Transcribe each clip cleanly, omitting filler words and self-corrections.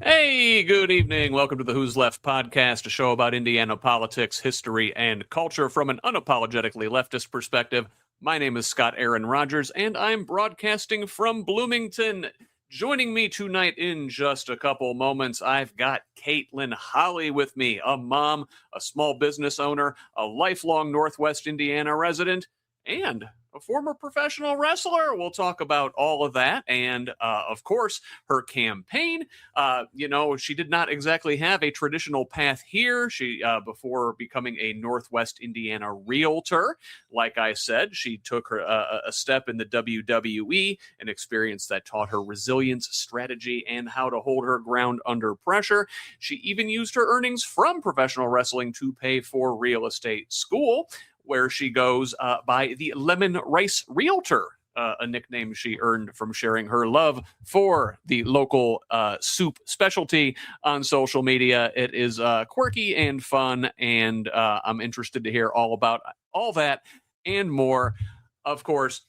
Hey, good evening. Welcome to the Who's Left podcast, a show about Indiana politics, history, and culture from an unapologetically leftist perspective. My name is Scott Aaron Rogers, and I'm broadcasting from Bloomington. Joining me tonight in just a couple moments, I've got Kate-Lynn Holley with me, a mom, a small business owner, a lifelong Northwest Indiana resident, and a former professional wrestler. We'll talk about all of that and, of course, her campaign. She did not exactly have a traditional path here. She, before becoming a Northwest Indiana realtor, like I said, she took her a step in the WWE, an experience that taught her resilience, strategy, and how to hold her ground under pressure. She even used her earnings from professional wrestling to pay for real estate school, where she goes by the Lemon Rice Realtor, a nickname she earned from sharing her love for the local soup specialty on social media. It is quirky and fun, and I'm interested to hear all about all that and more. Of course,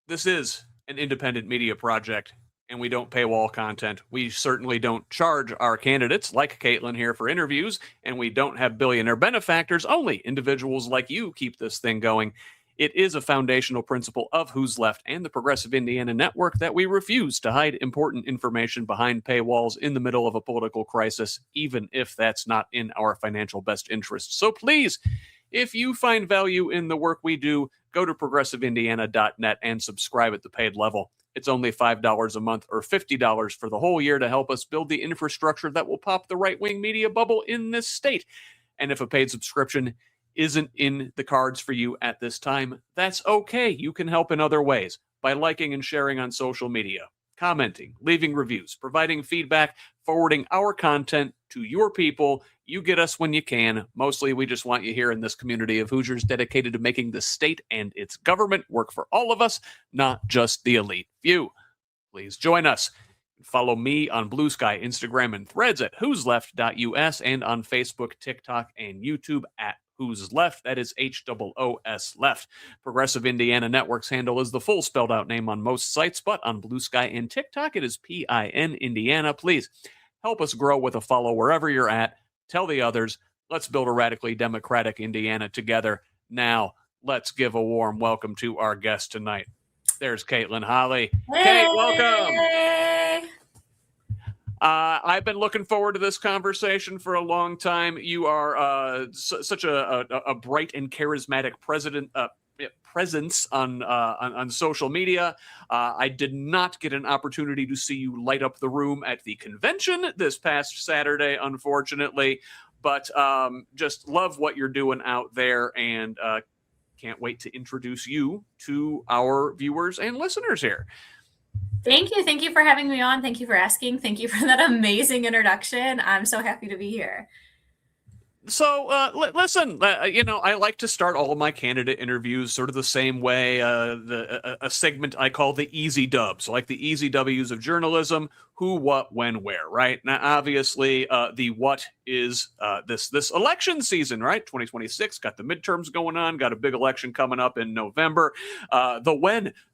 this is an independent media project, and we don't paywall content. We certainly don't charge our candidates, like Kate-Lynn here, for interviews, and we don't have billionaire benefactors. Only individuals like you keep this thing going. It is a foundational principle of Who's Left and the Progressive Indiana Network that we refuse to hide important information behind paywalls in the middle of a political crisis, even if that's not in our financial best interest. So please, if you find value in the work we do, go to progressiveindiana.net and subscribe at the paid level. It's only $5 a month or $50 for the whole year to help us build the infrastructure that will pop the right-wing media bubble in this state. And if a paid subscription isn't in the cards for you at this time, that's okay. You can help in other ways by liking and sharing on social media, commenting, leaving reviews, providing feedback, forwarding our content to your people. You get us when you can. Mostly, we just want you here in this community of Hoosiers dedicated to making the state and its government work for all of us, not just the elite few. Please join us. Follow me on Blue Sky, Instagram, and Threads at whosleft.us and on Facebook, TikTok, and YouTube at Who's Left. That is HOOS Left. Progressive Indiana Network's handle is the full spelled out name on most sites, but on Blue Sky and TikTok, it is PIN Indiana. Please help us grow with a follow wherever you're at. Tell the others. Let's build a radically democratic Indiana together. Now, let's give a warm welcome to our guest tonight. There's Kate-Lynn Holley. Hey. Kate, welcome. I've been looking forward to this conversation for a long time. You are such a bright and charismatic presence on social media. I did not get an opportunity to see you light up the room at the convention this past Saturday, unfortunately, but just love what you're doing out there, and can't wait to introduce you to our viewers and listeners here. Thank you. Thank you for having me on. Thank you for asking. Thank you for that amazing introduction. I'm so happy to be here. So, listen, I like to start all of my candidate interviews sort of the same way, a segment I call the easy dubs, like the easy W's of journalism: who, what, when, where, right? Now, obviously, the what is this election season, right? 2026, got the midterms going on, got a big election coming up in November. The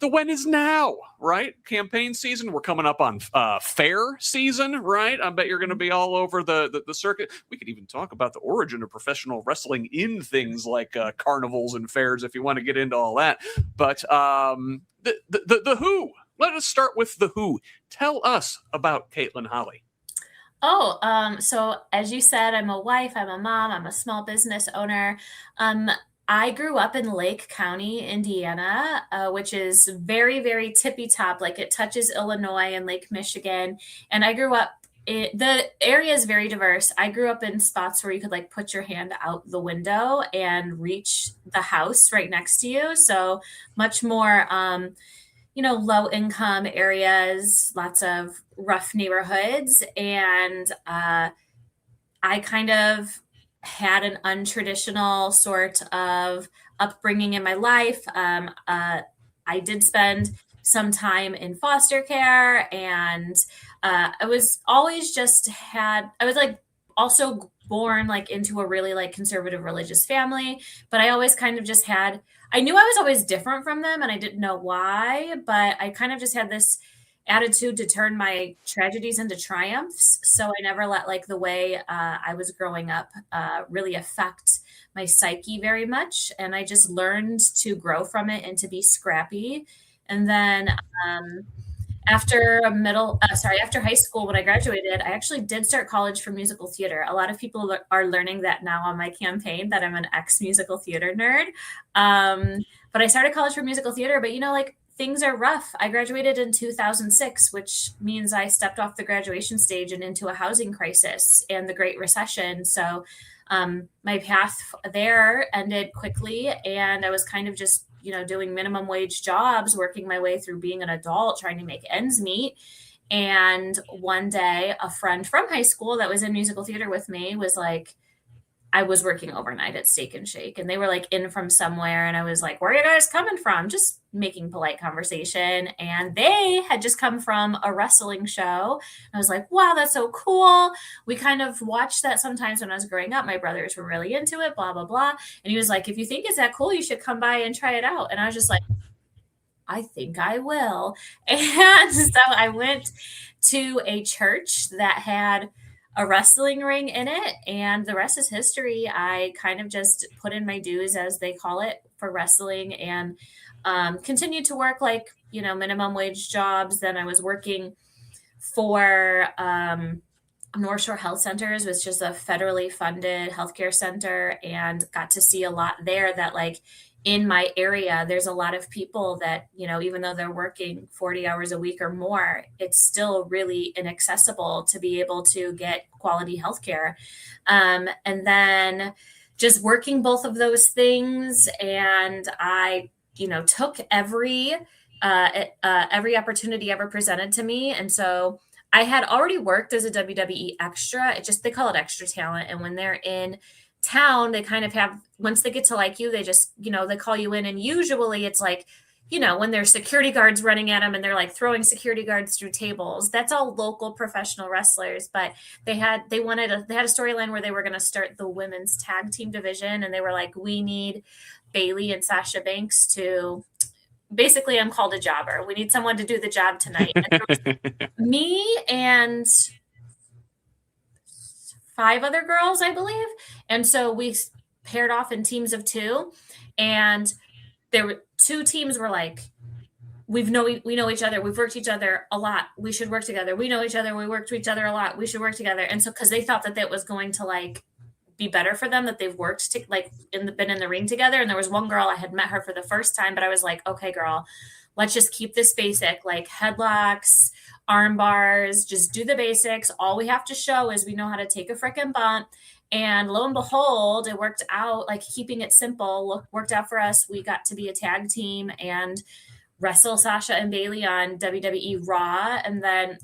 when is now, right? Campaign season, we're coming up on fair season, right? I bet you're going to be all over the circuit. We could even talk about the origin of professional wrestling in things like carnivals and fairs if you want to get into all that. But the who. Let us start with the who. Tell us about Kate-Lynn Holley. So as you said, I'm a wife, I'm a mom, I'm a small business owner. I grew up in Lake County, Indiana, which is very, very tippy top, like it touches Illinois and Lake Michigan. And I grew up, the area is very diverse. I grew up in spots where you could like put your hand out the window and reach the house right next to you. So much more, low income areas, lots of rough neighborhoods. And I kind of had an untraditional sort of upbringing in my life. I did spend some time in foster care, and I was always I was like also born like into a really like conservative religious family, but I always kind of just I knew I was always different from them and I didn't know why, but I kind of just had this attitude to turn my tragedies into triumphs. So I never let like the way I was growing up really affect my psyche very much. And I just learned to grow from it and to be scrappy. And then after high school, when I graduated, I actually did start college for musical theater. A lot of people are learning that now on my campaign, that I'm an ex-musical theater nerd. But I started college for musical theater, but like things are rough. I graduated in 2006, which means I stepped off the graduation stage and into a housing crisis and the Great Recession. So my path there ended quickly, and I was kind of just doing minimum wage jobs, working my way through being an adult, trying to make ends meet. And one day, a friend from high school that was in musical theater with me was like, I was working overnight at Steak and Shake, and they were like in from somewhere. And I was like, where are you guys coming from? Just making polite conversation. And they had just come from a wrestling show. I was like, wow, that's so cool. We kind of watched that sometimes when I was growing up. My brothers were really into it, blah, blah, blah. And he was like, if you think it's that cool, you should come by and try it out. And I was just like, I think I will. And so I went to a church that had a wrestling ring in it, and the rest is history. I kind of just put in my dues, as they call it, for wrestling, and continued to work like minimum wage jobs. Then I was working for North Shore Health Centers, which is a federally funded healthcare center, and got to see a lot there. That like in my area, there's a lot of people that, even though they're working 40 hours a week or more, it's still really inaccessible to be able to get quality healthcare. And then just working both of those things. And I, took every opportunity ever presented to me. And so I had already worked as a WWE extra. They call it extra talent. And when they're in town, they kind of have, once they get to like you, they just, they call you in. And usually it's like, when there's security guards running at them and they're like throwing security guards through tables, that's all local professional wrestlers. But they had a storyline where they were going to start the women's tag team division. And they were like, we need Bayley and Sasha Banks to, basically, I'm called a jobber. We need someone to do the job tonight. And there was me and 5 other girls, I believe. And so we paired off in teams of 2, and there were 2 teams were like, we know each other. We've worked each other a lot. We should work together. We know each other. We worked with each other a lot. We should work together. And so, cause they thought that was going to like be better for them, that they've worked been in the ring together. And there was one girl, I had met her for the first time, but I was like, okay, girl, let's just keep this basic, like headlocks, arm bars, just do the basics. All we have to show is we know how to take a freaking bump. And lo and behold, it worked out. Like keeping it simple worked out for us. We got to be a tag team and wrestle Sasha and Bayley on WWE Raw. And then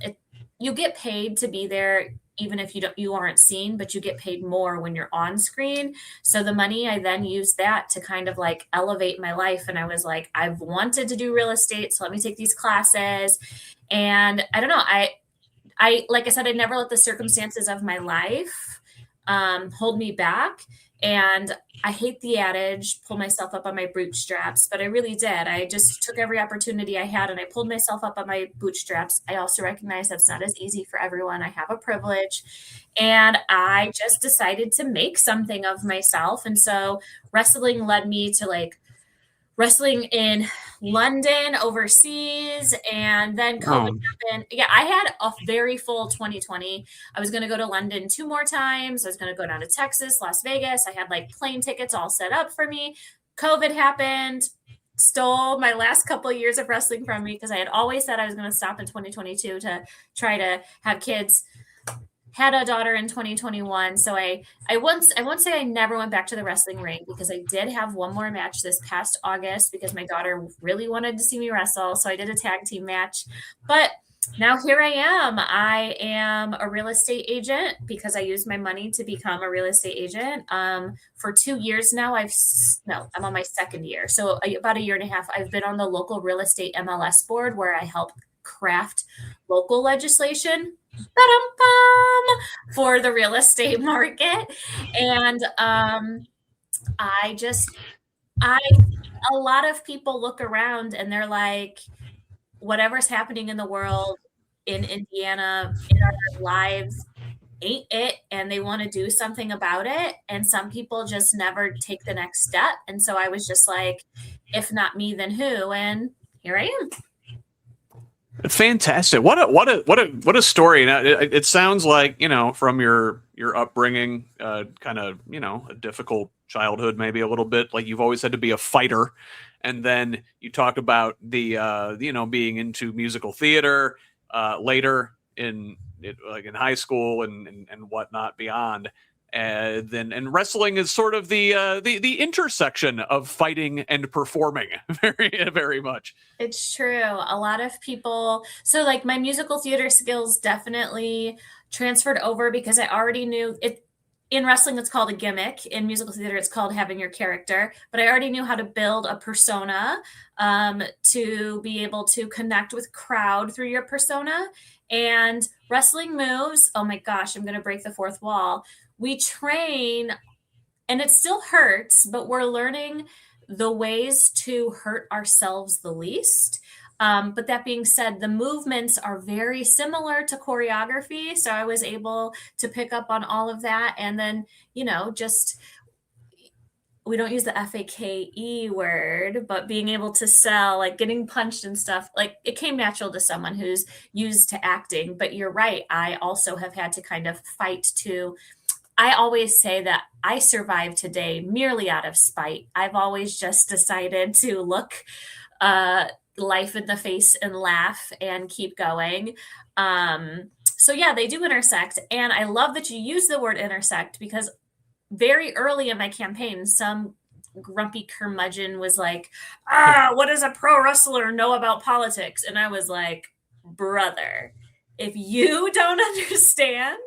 you get paid to be there, even if you aren't seen, but you get paid more when you're on screen. So the money, I then used that to kind of like elevate my life. And I was like, I've wanted to do real estate, so let me take these classes. And I don't know, I like I said, I never let the circumstances of my life hold me back. And I hate the adage, pull myself up on my bootstraps, but I really did. I just took every opportunity I had and I pulled myself up on my bootstraps. I also recognize that's not as easy for everyone. I have a privilege, and I just decided to make something of myself. And so wrestling led me to like wrestling in London, overseas, and then COVID happened. Yeah, I had a very full 2020. I was going to go to London 2 more times. I was going to go down to Texas, Las Vegas. I had like plane tickets all set up for me. COVID happened, stole my last couple of years of wrestling from me, because I had always said I was going to stop in 2022 to try to have kids. Had a daughter in 2021. So I won't say I never went back to the wrestling ring, because I did have one more match this past August because my daughter really wanted to see me wrestle. So I did a tag team match. But now here I am. I am a real estate agent because I used my money to become a real estate agent. For 2 years now, I'm on my 2nd year. So about a year and a half, I've been on the local real estate MLS board, where I help craft local legislation for the real estate market. And a lot of people look around and they're like, whatever's happening in the world, in Indiana in our lives ain't it, and they want to do something about it. And some people just never take the next step. And so I was just like, if not me, then who? And here I am. Fantastic. What a story. Now, it sounds like, from your upbringing, kind of, a difficult childhood, maybe a little bit, like you've always had to be a fighter. And then you talked about the, being into musical theater, later in high school and whatnot beyond. And wrestling is sort of the intersection of fighting and performing very, very much. It's true. A lot of people, so like my musical theater skills definitely transferred over because I already knew it. In wrestling, it's called a gimmick. In musical theater, it's called having your character. But I already knew how to build a persona, to be able to connect with crowd through your persona. And wrestling moves, oh my gosh, I'm going to break the fourth wall. We train, and it still hurts, but we're learning the ways to hurt ourselves the least. But that being said, the movements are very similar to choreography. So I was able to pick up on all of that. And then, just we don't use the FAKE word, but being able to sell, like getting punched and stuff, like it came natural to someone who's used to acting. But you're right. I also have had to kind of fight to. I always say that I survive today merely out of spite. I've always just decided to look life in the face and laugh and keep going. So yeah, they do intersect. And I love that you use the word intersect because very early in my campaign, some grumpy curmudgeon was like, what does a pro wrestler know about politics? And I was like, brother, if you don't understand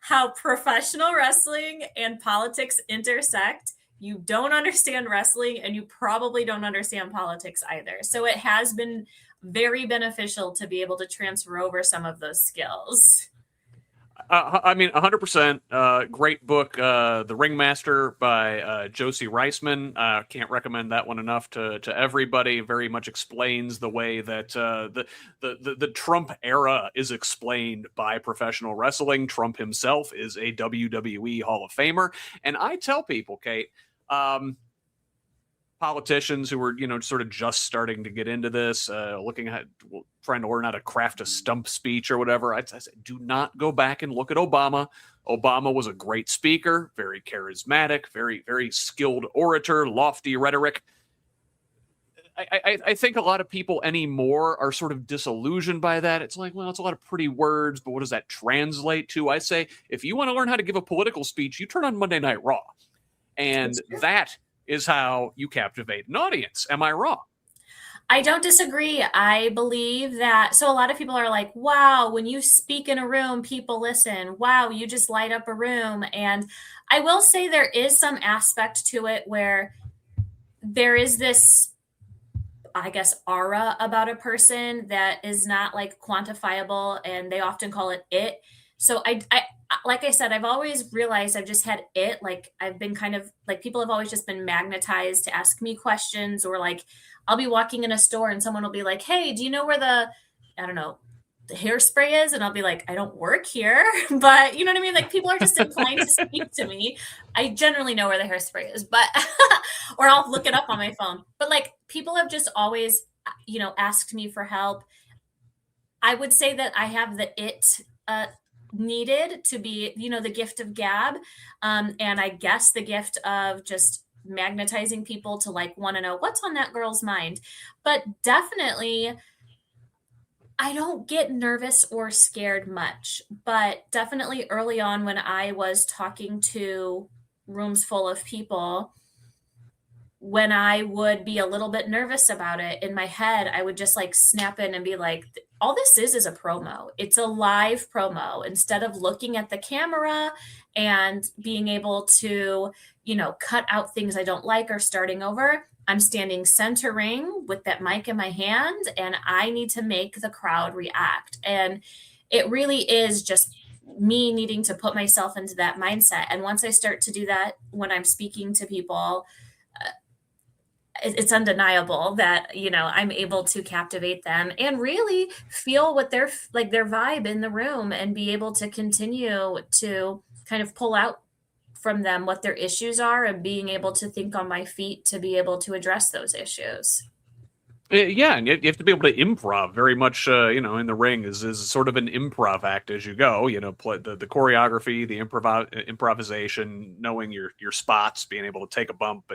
how professional wrestling and politics intersect, you don't understand wrestling and you probably don't understand politics either. So it has been very beneficial to be able to transfer over some of those skills. 100%. Great book, The Ringmaster by Josie Reisman. Can't recommend that one enough to everybody. Very much explains the way that the Trump era is explained by professional wrestling. Trump himself is a WWE Hall of Famer. And I tell people, Kate, politicians who were, sort of just starting to get into this, looking at trying to learn how to craft a stump speech or whatever. I said, do not go back and look at Obama. Obama was a great speaker, very charismatic, very, very skilled orator, lofty rhetoric. I think a lot of people anymore are sort of disillusioned by that. It's like, well, it's a lot of pretty words, but what does that translate to? I say, if you want to learn how to give a political speech, you turn on Monday Night Raw. And that is how you captivate an audience. Am I wrong? I don't disagree. I believe that. So a lot of people are like, wow, when you speak in a room, people listen. Wow, you just light up a room. And I will say there is some aspect to it where there is this, I guess, aura about a person that is not like quantifiable, and they often call it. So I like I said, I've always realized I've just had it. Like I've been kind of like, people have always just been magnetized to ask me questions, or like I'll be walking in a store and someone will be like, hey, do you know where the hairspray is? And I'll be like, I don't work here, but you know what I mean? Like people are just inclined to speak to me. I generally know where the hairspray is, but, or I'll look it up on my phone, but like people have just always, asked me for help. I would say that I have the needed to be, the gift of gab. And I guess the gift of just magnetizing people to like want to know what's on that girl's mind. But definitely, I don't get nervous or scared much, but definitely early on when I was talking to rooms full of people, when I would be a little bit nervous about it in my head, I would just like snap in and be like, all this is a promo. It's a live promo. Instead of looking at the camera and being able to, cut out things I don't like or starting over, I'm standing centering with that mic in my hand, and I need to make the crowd react. And it really is just me needing to put myself into that mindset. And once I start to do that when I'm speaking to people, it's undeniable that, you know, I'm able to captivate them and really feel what they're like, their vibe in the room, and be able to continue to kind of pull out from them what their issues are, and being able to think on my feet to be able to address those issues. Yeah, and you have to be able to improv very much. In the ring is sort of an improv act as you go. Play the choreography, the improvisation, knowing your spots, being able to take a bump,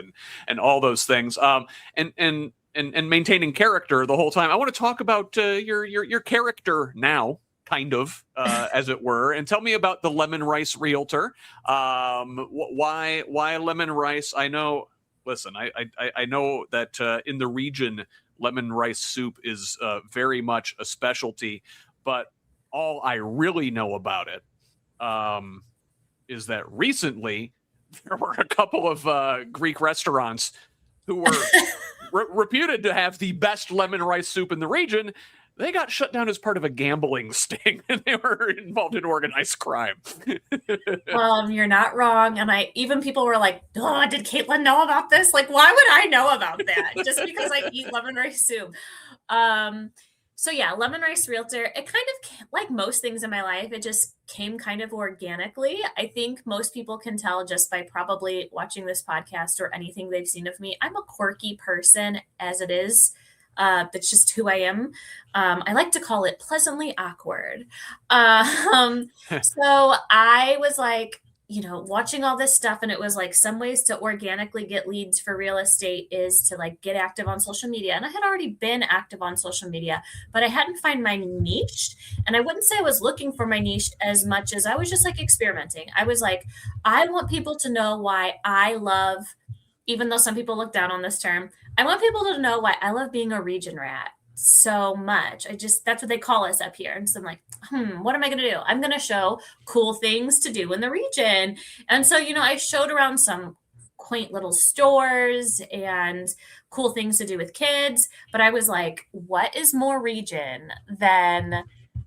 and all those things. And maintaining character the whole time. I want to talk about your character now, kind of, as it were, and tell me about the lemon rice realtor. Why lemon rice? I know. Listen, I know that in the region, lemon rice soup is very much a specialty, but all I really know about it is that recently there were a couple of Greek restaurants who were reputed to have the best lemon rice soup in the region. They got shut down as part of a gambling sting, and they were involved in organized crime. You're not wrong. And even people were like, oh, did Kate-Lynn know about this? Like, why would I know about that? Just because I eat lemon rice soup. So yeah, lemon rice realtor, it kind of, like most things in my life, it just came kind of organically. I think most people can tell just by probably watching this podcast or anything they've seen of me. I'm a quirky person as it is. That's just who I am. I like to call it pleasantly awkward. So I was like, watching all this stuff, and it was like, some ways to organically get leads for real estate is to like get active on social media. And I had already been active on social media, but I hadn't found my niche. And I wouldn't say I was looking for my niche as much as I was just like experimenting. I was like, I want people to know why I love, even though some people look down on this term, I want people to know why I love being a region rat so much. That's what they call us up here. And so I'm like, what am I going to do? I'm going to show cool things to do in the region. And so, I showed around some quaint little stores and cool things to do with kids. But I was like, what is more region than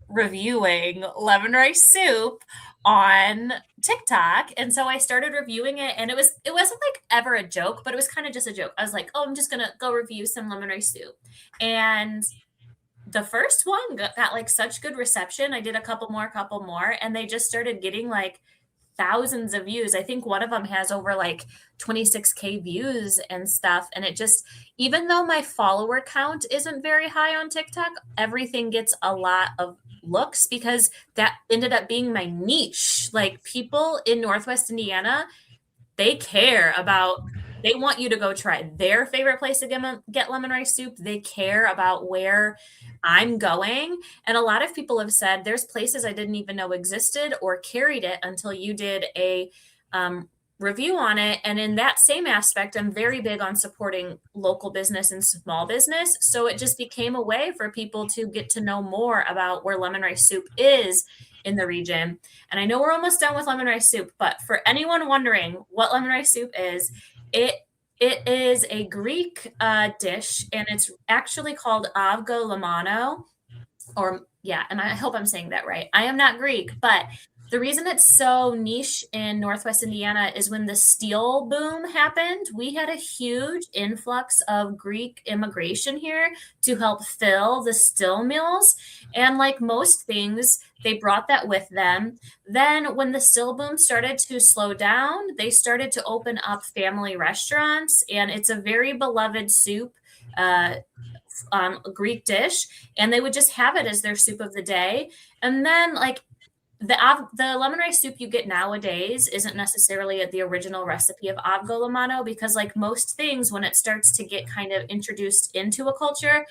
reviewing lemon rice soup on TikTok? And so I started reviewing it, and it wasn't like ever a joke, but it was kind of just a joke. I was like, oh, I'm just going to go review some lemon rice soup. And the first one got like such good reception. I did a couple more, and they just started getting like thousands of views. I think one of them has over like 26K views and stuff. And it just, even though my follower count isn't very high on TikTok, everything gets a lot of looks because that ended up being my niche. Like, people in Northwest Indiana, they care about, they want you to go try their favorite place to get lemon rice soup. They care about where I'm going. And a lot of people have said there's places I didn't even know existed or carried it until you did a review on it. And in that same aspect, I'm very big on supporting local business and small business. So it just became a way for people to get to know more about where lemon rice soup is in the region. And I know we're almost done with lemon rice soup, but for anyone wondering what lemon rice soup is, it is a Greek dish, and it's actually called avgolemano, and I hope I'm saying that right. I am not Greek, but the reason it's so niche in Northwest Indiana is when the steel boom happened, we had a huge influx of Greek immigration here to help fill the steel mills. And like most things, they brought that with them. Then when the steel boom started to slow down, they started to open up family restaurants, and it's a very beloved soup. A Greek dish, and they would just have it as their soup of the day. And then like the lemon rice soup you get nowadays isn't necessarily the original recipe of avgolemano, because like most things, when it starts to get kind of introduced into a culture,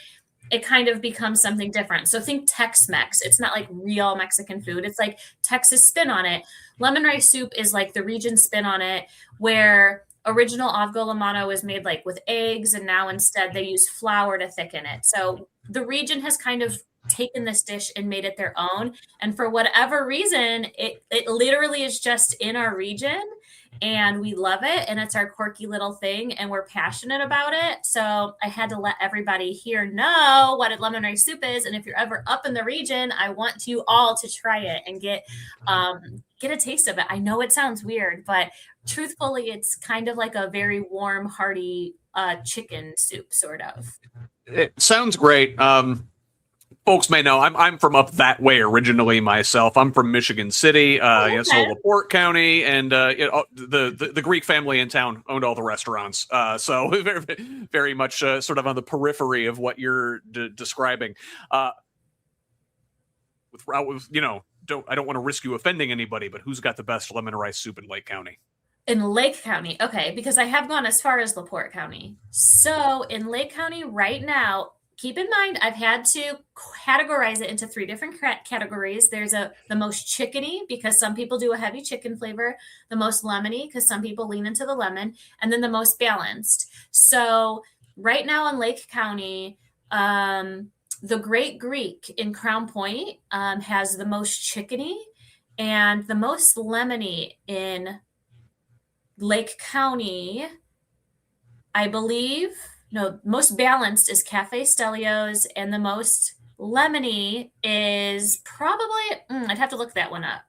it kind of becomes something different. So think Tex-Mex. It's not like real Mexican food. It's like Texas spin on it. Lemon rice soup is like the region spin on it, where original avgolemano is made like with eggs, and now instead they use flour to thicken it. So the region has kind of taken this dish and made it their own. And for whatever reason, it literally is just in our region, and we love it, and it's our quirky little thing, and we're passionate about it. So I had to let everybody here know what a lemon rice soup is. And if you're ever up in the region, I want you all to try it and get a taste of it. I know it sounds weird, but truthfully, it's kind of like a very warm, hearty chicken soup, sort of. It sounds great. Folks may know I'm from up that way originally myself. I'm from Michigan City, so LaPorte County, and the Greek family in town owned all the restaurants. So very, very much sort of on the periphery of what you're describing. I don't want to risk you offending anybody, but who's got the best lemon rice soup in Lake County? In Lake County, okay, because I have gone as far as LaPorte County. So in Lake County right now, keep in mind, I've had to categorize it into 3 different categories. There's the most chickeny, because some people do a heavy chicken flavor, the most lemony, because some people lean into the lemon, and then the most balanced. So right now in Lake County, the Great Greek in Crown Point has the most chickeny, and the most lemony in Lake County, I believe. No, most balanced is Cafe Stelio's, and the most lemony is probably, I'd have to look that one up.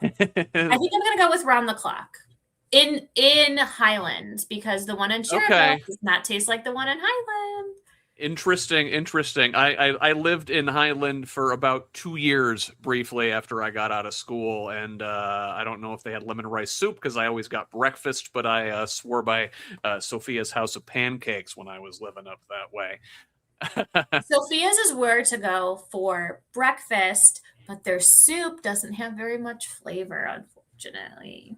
I think I'm going to go with Round the Clock in Highland, because the one in Cherokee does not taste like the one in Highland. Interesting. I lived in Highland for about 2 years briefly after I got out of school, and I don't know if they had lemon rice soup because I always got breakfast, but I swore by Sophia's House of Pancakes when I was living up that way. Sophia's is where to go for breakfast, but their soup doesn't have very much flavor, unfortunately.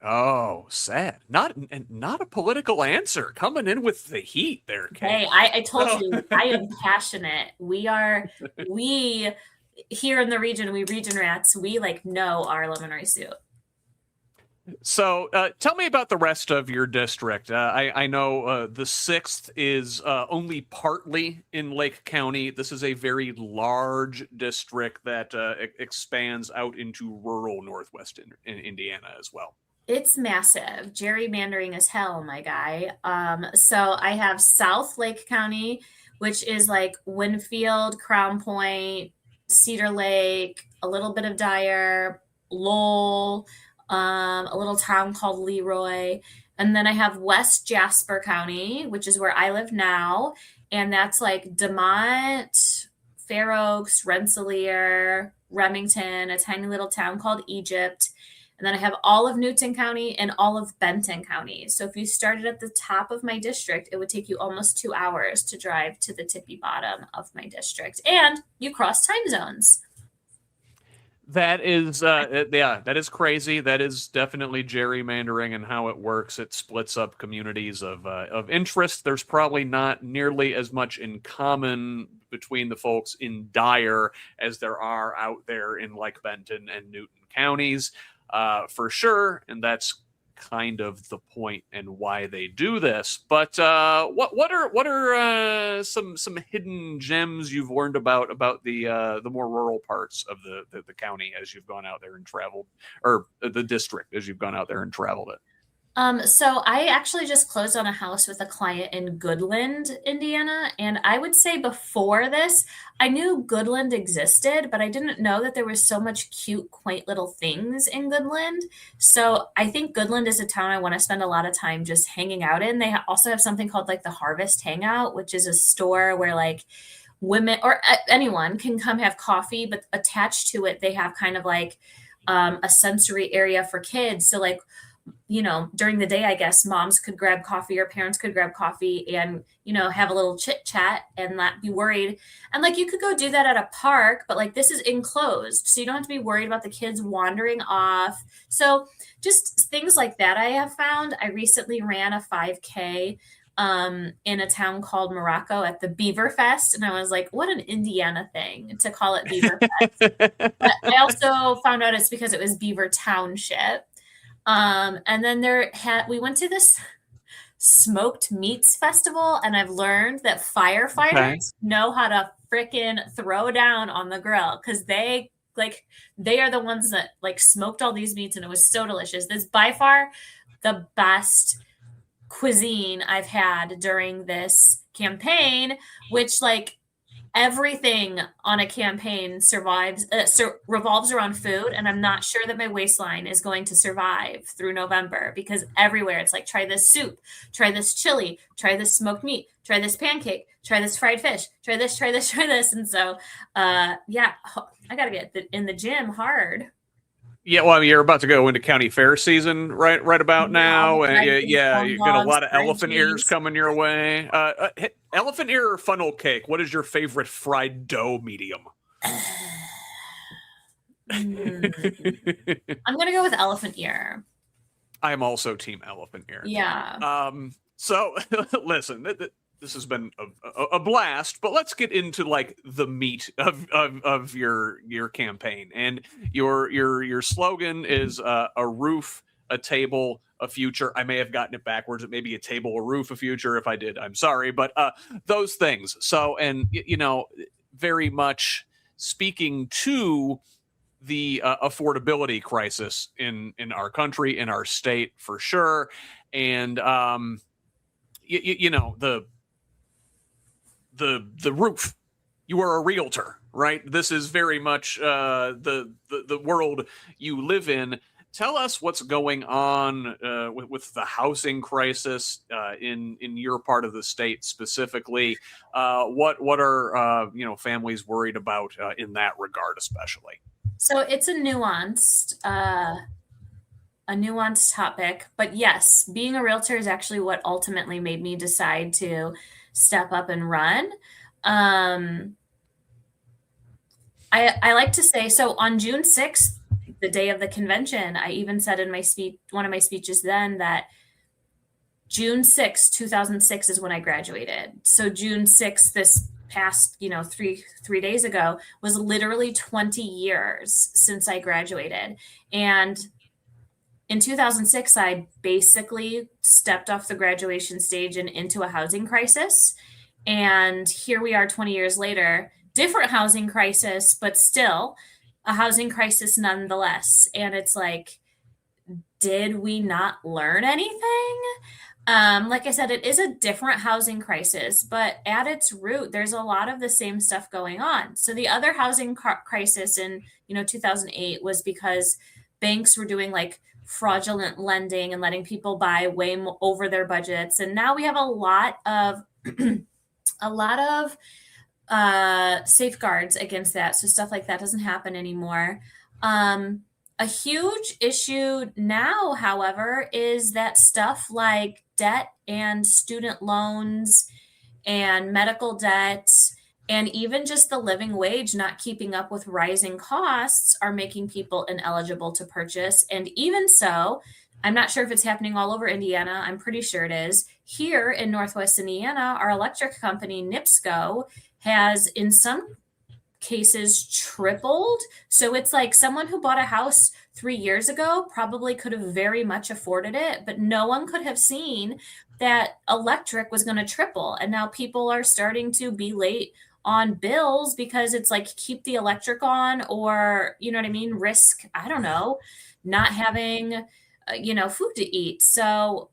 Oh, sad. Not a political answer. Coming in with the heat there, Kate. Hey, I told you, I am passionate. We here in the region, we region rats, we know our lemon rice soup. So tell me about the rest of your district. I know the 6th is only partly in Lake County. This is a very large district that expands out into rural northwest Indiana as well. It's massive. Gerrymandering as hell, my guy. So I have South Lake County, which is like Winfield, Crown Point, Cedar Lake, a little bit of Dyer, Lowell, a little town called Leroy. And then I have West Jasper County, which is where I live now. And that's like DeMont, Fair Oaks, Rensselaer, Remington, a tiny little town called Egypt. And then I have all of Newton County and all of Benton County. So if you started at the top of my district, it would take you almost 2 hours to drive to the tippy bottom of my district. And you cross time zones. That is, that is crazy. That is definitely gerrymandering and how it works. It splits up communities of interest. There's probably not nearly as much in common between the folks in Dyer as there are out there in like Benton and Newton counties. For sure, and that's kind of the point and why they do this. But what are some hidden gems you've learned about the more rural parts of the county as you've gone out there and traveled, or the district as you've gone out there and traveled it? So I actually just closed on a house with a client in Goodland, Indiana. And I would say before this, I knew Goodland existed, but I didn't know that there was so much cute, quaint little things in Goodland. So I think Goodland is a town I want to spend a lot of time just hanging out in. They also have something called like the Harvest Hangout, which is a store where like women or anyone can come have coffee, but attached to it, they have kind of like a sensory area for kids. So like, during the day, I guess moms could grab coffee or parents could grab coffee and, have a little chit chat and not be worried. And like, you could go do that at a park, but like, this is enclosed. So you don't have to be worried about the kids wandering off. So just things like that I have found. I recently ran a 5K in a town called Morocco at the Beaver Fest. And I was like, what an Indiana thing to call it Beaver Fest. But I also found out it's because it was Beaver Township. And then we went to this smoked meats festival, and I've learned that firefighters know how to freaking throw down on the grill because they are the ones that like smoked all these meats, and it was so delicious. This is by far the best cuisine I've had during this campaign, which like everything on a campaign revolves around food, and I'm not sure that my waistline is going to survive through November, because everywhere it's like, try this soup, try this chili, try this smoked meat, try this pancake, try this fried fish, try this, try this, try this. And so yeah, I gotta get in the gym hard. Yeah, well, I mean, you're about to go into county fair season right about now, and yeah, you got a lot of elephant ears coming your way. Elephant ear or funnel cake? What is your favorite fried dough medium? I'm gonna go with elephant ear. I am also team elephant ear. Yeah. So listen, this has been a blast, but let's get into like the meat of your campaign. And your slogan is a roof, a table, a future. I may have gotten it backwards. It may be a table, a roof, a future. If I did, I'm sorry. But those things. So, and very much speaking to the affordability crisis in our country, in our state, for sure. And the roof. You are a realtor, right? This is very much the world you live in. Tell us what's going on with the housing crisis in your part of the state specifically. What are families worried about in that regard, especially? So it's a nuanced topic, but yes, being a realtor is actually what ultimately made me decide to step up and run. I like to say, so on June 6th, the day of the convention, I even said in my speech, one of my speeches then, that June 6th, 2006 is when I graduated. So June 6th, this past, three days ago, was literally 20 years since I graduated. And in 2006, I basically stepped off the graduation stage and into a housing crisis. And here we are 20 years later, different housing crisis, but still a housing crisis nonetheless. And it's like, did we not learn anything? Like I said, it is a different housing crisis, but at its root, there's a lot of the same stuff going on. So the other housing crisis in 2008 was because banks were doing like fraudulent lending and letting people buy way over their budgets. And now we have a lot of safeguards against that. So stuff like that doesn't happen anymore. A huge issue now, however, is that stuff like debt and student loans and medical debt and even just the living wage not keeping up with rising costs are making people ineligible to purchase. And even so, I'm not sure if it's happening all over Indiana. I'm pretty sure it is. Here in Northwest Indiana, our electric company, NIPSCO, has in some cases tripled. So it's like someone who bought a house 3 years ago probably could have very much afforded it, but no one could have seen that electric was going to triple. And now people are starting to be late on bills because it's like, keep the electric on, or, risk, I don't know, not having, food to eat. So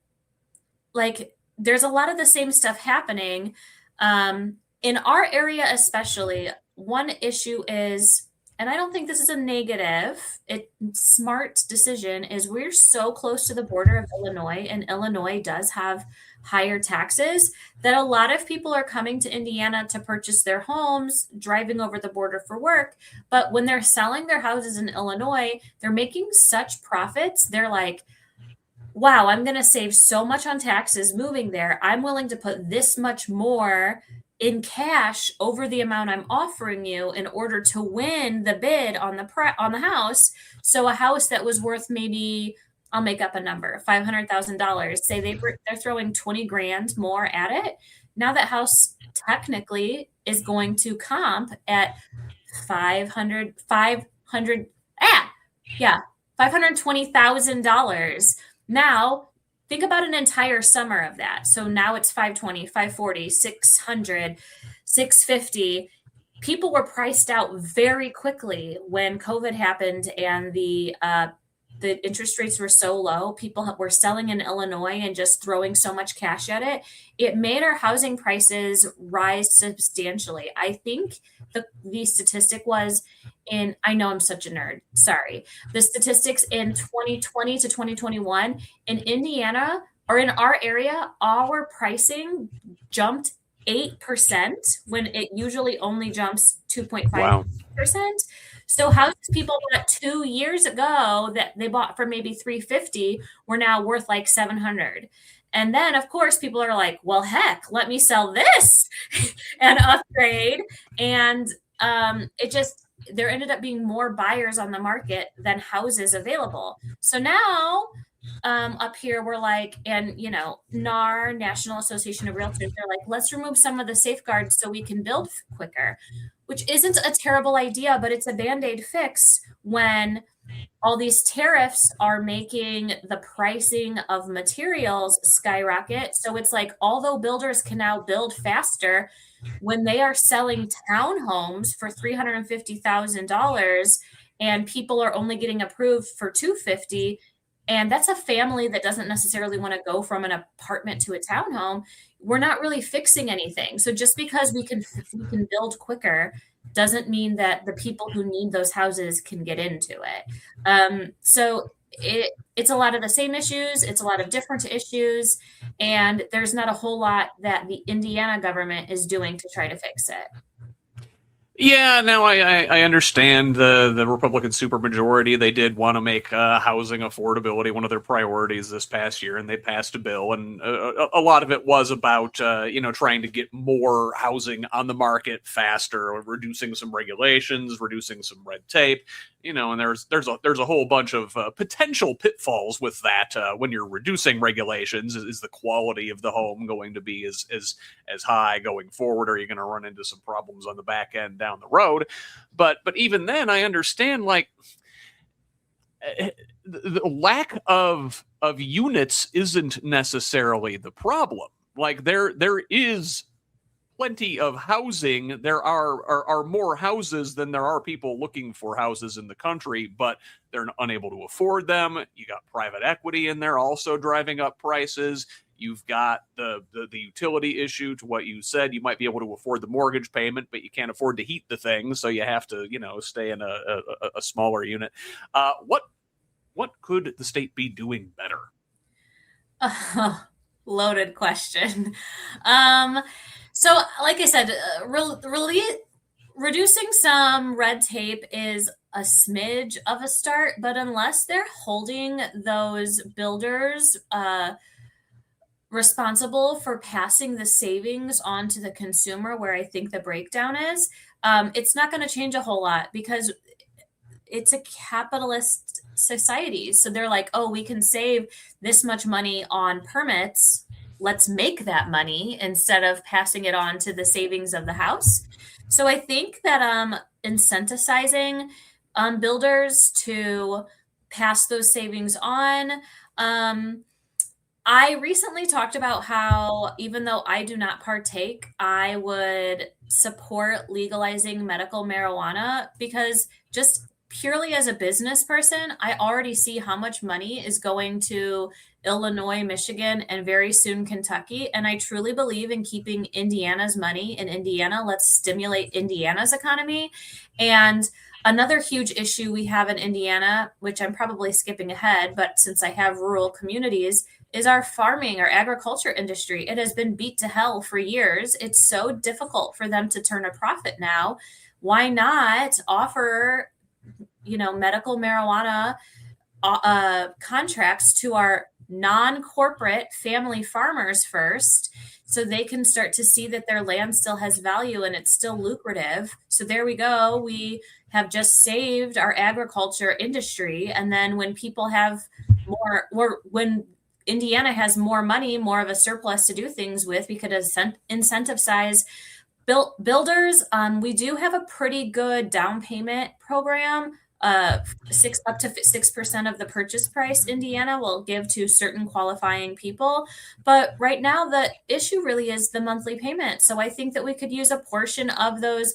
like, there's a lot of the same stuff happening. In our area, especially, one issue is, and I don't think this is a negative, smart decision, is we're so close to the border of Illinois, and Illinois does have higher taxes, that a lot of people are coming to Indiana to purchase their homes, driving over the border for work. But when they're selling their houses in Illinois, they're making such profits. They're like, wow, I'm going to save so much on taxes moving there. I'm willing to put this much more in cash over the amount I'm offering you in order to win the bid on the house. So a house that was worth, maybe, I'll make up a number, $500,000, say they're throwing 20 grand more at it. Now that house technically is going to comp at $520,000. Now think about an entire summer of that. So now it's 520, 540, 600, 650. People were priced out very quickly when COVID happened and the the interest rates were so low, people were selling in Illinois and just throwing so much cash at it. It made our housing prices rise substantially. I think the statistic was I know I'm such a nerd. Sorry. The statistics in 2020 to 2021 in Indiana or in our area, our pricing jumped 8% when it usually only jumps 2.5%. So houses people bought 2 years ago that they bought for maybe 350 were now worth like 700. And then of course people are like, well, heck, let me sell this and upgrade. And there ended up being more buyers on the market than houses available. So now up here we're like, and NAR, National Association of Realtors, they're like, let's remove some of the safeguards so we can build quicker, which isn't a terrible idea, but it's a band-aid fix when all these tariffs are making the pricing of materials skyrocket. So it's like, although builders can now build faster, when they are selling townhomes for $350,000 and people are only getting approved for $250,000, and that's a family that doesn't necessarily want to go from an apartment to a townhome, we're not really fixing anything. So just because we can build quicker doesn't mean that the people who need those houses can get into it. So it's a lot of the same issues. It's a lot of different issues. And there's not a whole lot that the Indiana government is doing to try to fix it. Yeah, no, I understand the Republican supermajority. They did want to make housing affordability one of their priorities this past year, and they passed a bill. And a lot of it was about trying to get more housing on the market faster, reducing some regulations, reducing some red tape. And there's a whole bunch of potential pitfalls with that. When you're reducing regulations, is the quality of the home going to be as high going forward? Are you going to run into some problems on the back end down the road? But even then, I understand like the lack of units isn't necessarily the problem. Like there is plenty of housing. There are more houses than there are people looking for houses in the country, but they're unable to afford them. You got private equity in there also driving up prices. You've got the utility issue to what you said. You might be able to afford the mortgage payment, but you can't afford to heat the thing, so you have to stay in a smaller unit. What could the state be doing better? Loaded question. So, like I said, reducing some red tape is a smidge of a start, but unless they're holding those builders responsible for passing the savings on to the consumer, where I think the breakdown is, it's not going to change a whole lot because it's a capitalist society. So they're like, oh, we can save this much money on permits. Let's make that money instead of passing it on to the savings of the house. So I think that incentivizing builders to pass those savings on. I recently talked about how, even though I do not partake, I would support legalizing medical marijuana because just purely as a business person, I already see how much money is going to Illinois, Michigan, and very soon Kentucky. And I truly believe in keeping Indiana's money in Indiana. Let's stimulate Indiana's economy. And another huge issue we have in Indiana, which I'm probably skipping ahead, but since I have rural communities, is our farming, our agriculture industry. It has been beat to hell for years. It's so difficult for them to turn a profit now. Why not offer medical marijuana contracts to our non-corporate family farmers first, so they can start to see that their land still has value and it's still lucrative. So there we go. We have just saved our agriculture industry. And then when people have more, or when Indiana has more money, more of a surplus to do things with, we could incentivize builders. We do have a pretty good down payment program. Up to 6% of the purchase price Indiana will give to certain qualifying people. But right now, the issue really is the monthly payment. So I think that we could use a portion of those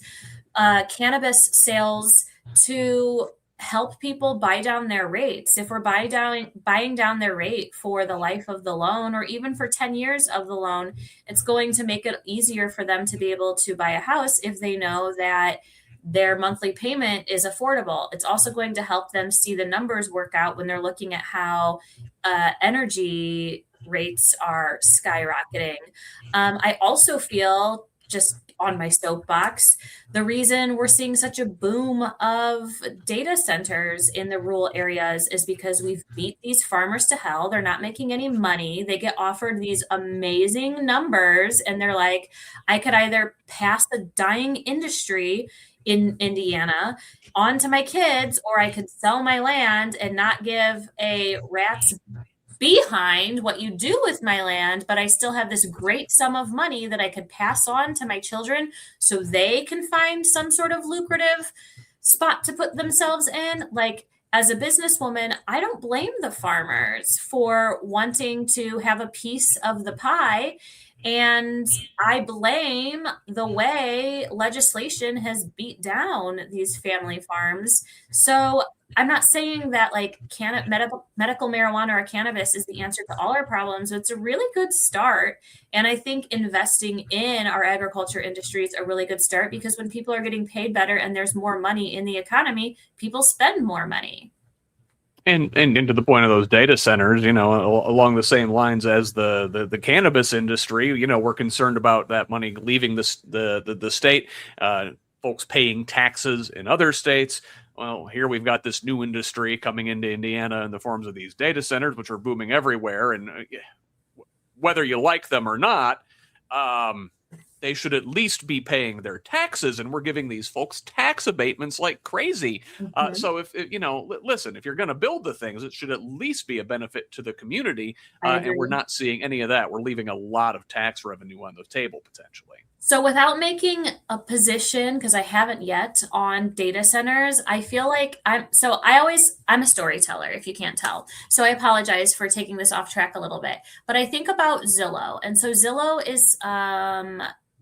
cannabis sales to help people buy down their rates. If we're buying down their rate for the life of the loan, or even for 10 years of the loan, it's going to make it easier for them to be able to buy a house if they know that their monthly payment is affordable. It's also going to help them see the numbers work out when they're looking at how energy rates are skyrocketing. I also feel, just on my soapbox, the reason we're seeing such a boom of data centers in the rural areas is because we've beat these farmers to hell. They're not making any money. They get offered these amazing numbers, and they're like, I could either pass the dying industry in Indiana on to my kids, or I could sell my land and not give a rat's behind what you do with my land, but I still have this great sum of money that I could pass on to my children so they can find some sort of lucrative spot to put themselves in. Like, as a businesswoman, I don't blame the farmers for wanting to have a piece of the pie. And I blame the way legislation has beat down these family farms. So I'm not saying that like medical marijuana or cannabis is the answer to all our problems. It's a really good start. And I think investing in our agriculture industry is a really good start, because when people are getting paid better and there's more money in the economy, people spend more money. And to the point of those data centers, along the same lines as the cannabis industry, we're concerned about that money leaving the state, folks paying taxes in other states. Well, here we've got this new industry coming into Indiana in the forms of these data centers, which are booming everywhere. And whether you like them or not, they should at least be paying their taxes, and we're giving these folks tax abatements like crazy. Mm-hmm. So if listen, if you're going to build the things, it should at least be a benefit to the community. And we're not seeing any of that. We're leaving a lot of tax revenue on the table potentially. So without making a position, because I haven't yet, on data centers, I feel like I'm a storyteller, if you can't tell. So I apologize for taking this off track a little bit, but I think about Zillow. And so Zillow is,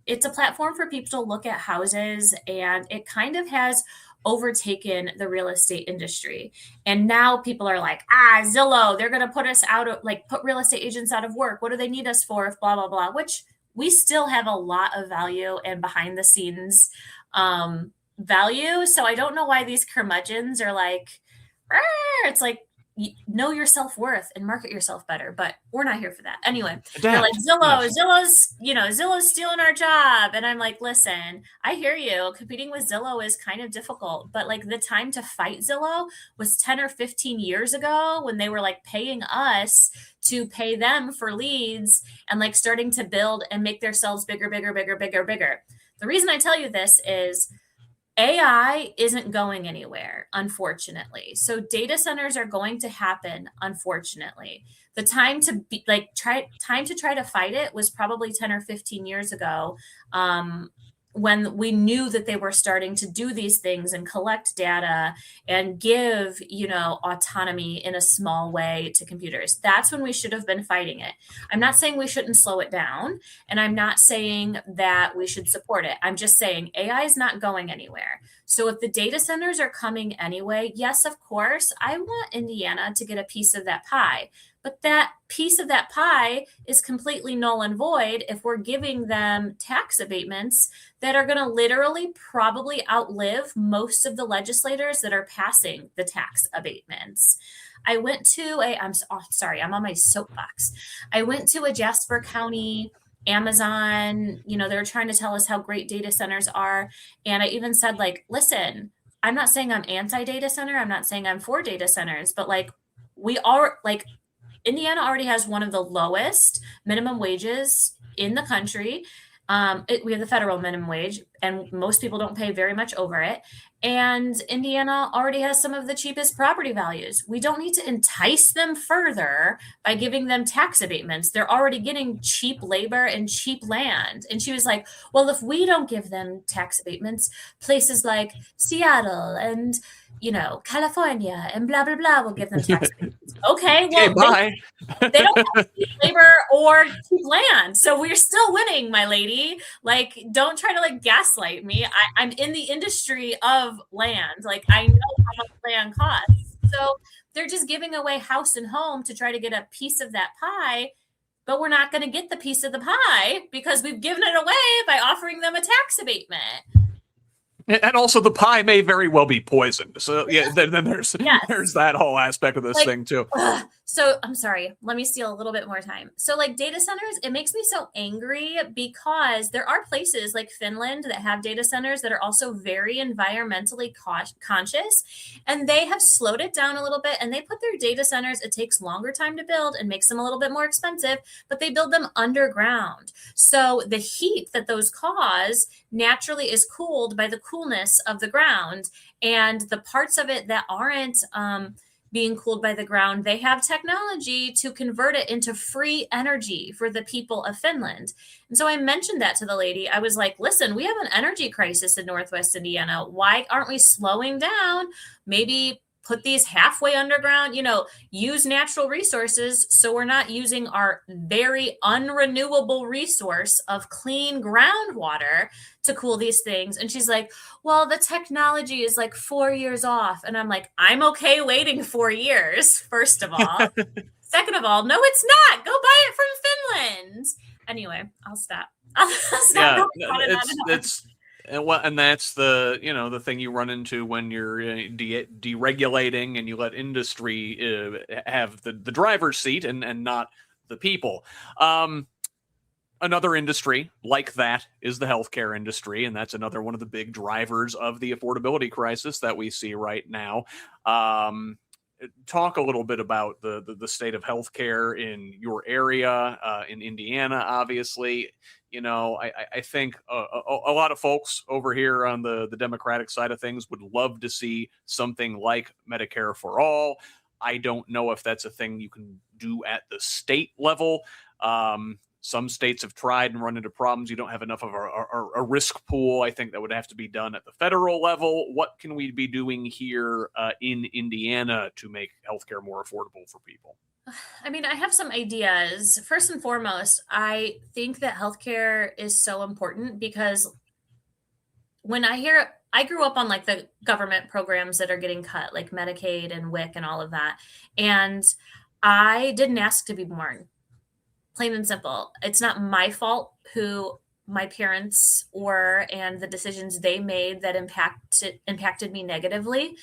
it's a platform for people to look at houses, and it kind of has overtaken the real estate industry. And now people are like, Zillow, they're going to put us out of, like, put real estate agents out of work. What do they need us for if blah, blah, blah, which we still have a lot of value and behind the scenes value. So I don't know why these curmudgeons are like, it's like, know your self-worth and market yourself better, but we're not here for that. Anyway, they're like, Zillow's stealing our job. And I'm like, listen, I hear you. Competing with Zillow is kind of difficult, but like the time to fight Zillow was 10 or 15 years ago, when they were like paying us to pay them for leads and like starting to build and make themselves bigger. The reason I tell you this is AI isn't going anywhere, unfortunately. So data centers are going to happen, unfortunately. The time to try to fight it was probably 10 or 15 years ago, when we knew that they were starting to do these things and collect data and give, autonomy in a small way to computers. That's when we should have been fighting it. I'm not saying we shouldn't slow it down, and I'm not saying that we should support it. I'm just saying AI is not going anywhere. So if the data centers are coming anyway, yes, of course, I want Indiana to get a piece of that pie. But that piece of that pie is completely null and void if we're giving them tax abatements that are going to literally probably outlive most of the legislators that are passing the tax abatements. I'm on my soapbox. I went to a Jasper County Amazon, they were trying to tell us how great data centers are. And I even said, like, listen, I'm not saying I'm anti-data center. I'm not saying I'm for data centers, but like, we are, like, Indiana already has one of the lowest minimum wages in the country. We have the federal minimum wage, and most people don't pay very much over it. And Indiana already has some of the cheapest property values. We don't need to entice them further by giving them tax abatements. They're already getting cheap labor and cheap land. And she was like, well, if we don't give them tax abatements, places like Seattle and California and blah, blah, blah will give them tax abatements. Okay, well, bye. They don't have cheap labor or cheap land. So we're still winning, my lady. Like, don't try to like gaslight me. I'm in the industry of of land. Like, I know how much land costs. So they're just giving away house and home to try to get a piece of that pie, but we're not going to get the piece of the pie because we've given it away by offering them a tax abatement. And also, the pie may very well be poisoned. So yeah, then there's Yes. there's that whole aspect of this thing too. So I'm sorry. Let me steal a little bit more time. So like data centers, it makes me so angry because there are places like Finland that have data centers that are also very environmentally conscious, and they have slowed it down a little bit. And they put their data centers. It takes longer time to build and makes them a little bit more expensive, but they build them underground. So the heat that those cause naturally is cooled by the coolness of the ground, and the parts of it that aren't being cooled by the ground, they have technology to convert it into free energy for the people of Finland. And so I mentioned that to the lady. I was like, listen, we have an energy crisis in Northwest Indiana. Why aren't we slowing down? Maybe put these halfway underground, use natural resources so we're not using our very unrenewable resource of clean groundwater to cool these things. And she's like, well, the technology is like 4 years off. And I'm like, I'm okay waiting 4 years, first of all. Second of all, no, it's not. Go buy it from Finland. Anyway, I'll stop. And that's the thing you run into when you're deregulating and you let industry have the driver's seat and not the people. Another industry like that is the healthcare industry, and that's another one of the big drivers of the affordability crisis that we see right now. Talk a little bit about the state of healthcare in your area, in Indiana, obviously. I think a lot of folks over here on the Democratic side of things would love to see something like Medicare for all. I don't know if that's a thing you can do at the state level. Some states have tried and run into problems. You don't have enough of a risk pool. I think that would have to be done at the federal level. What can we be doing here in Indiana to make healthcare more affordable for people? I mean, I have some ideas. First and foremost, I think that healthcare is so important because when I grew up on like the government programs that are getting cut, like Medicaid and WIC and all of that. And I didn't ask to be born. Plain and simple. It's not my fault who my parents were and the decisions they made that impacted me negatively.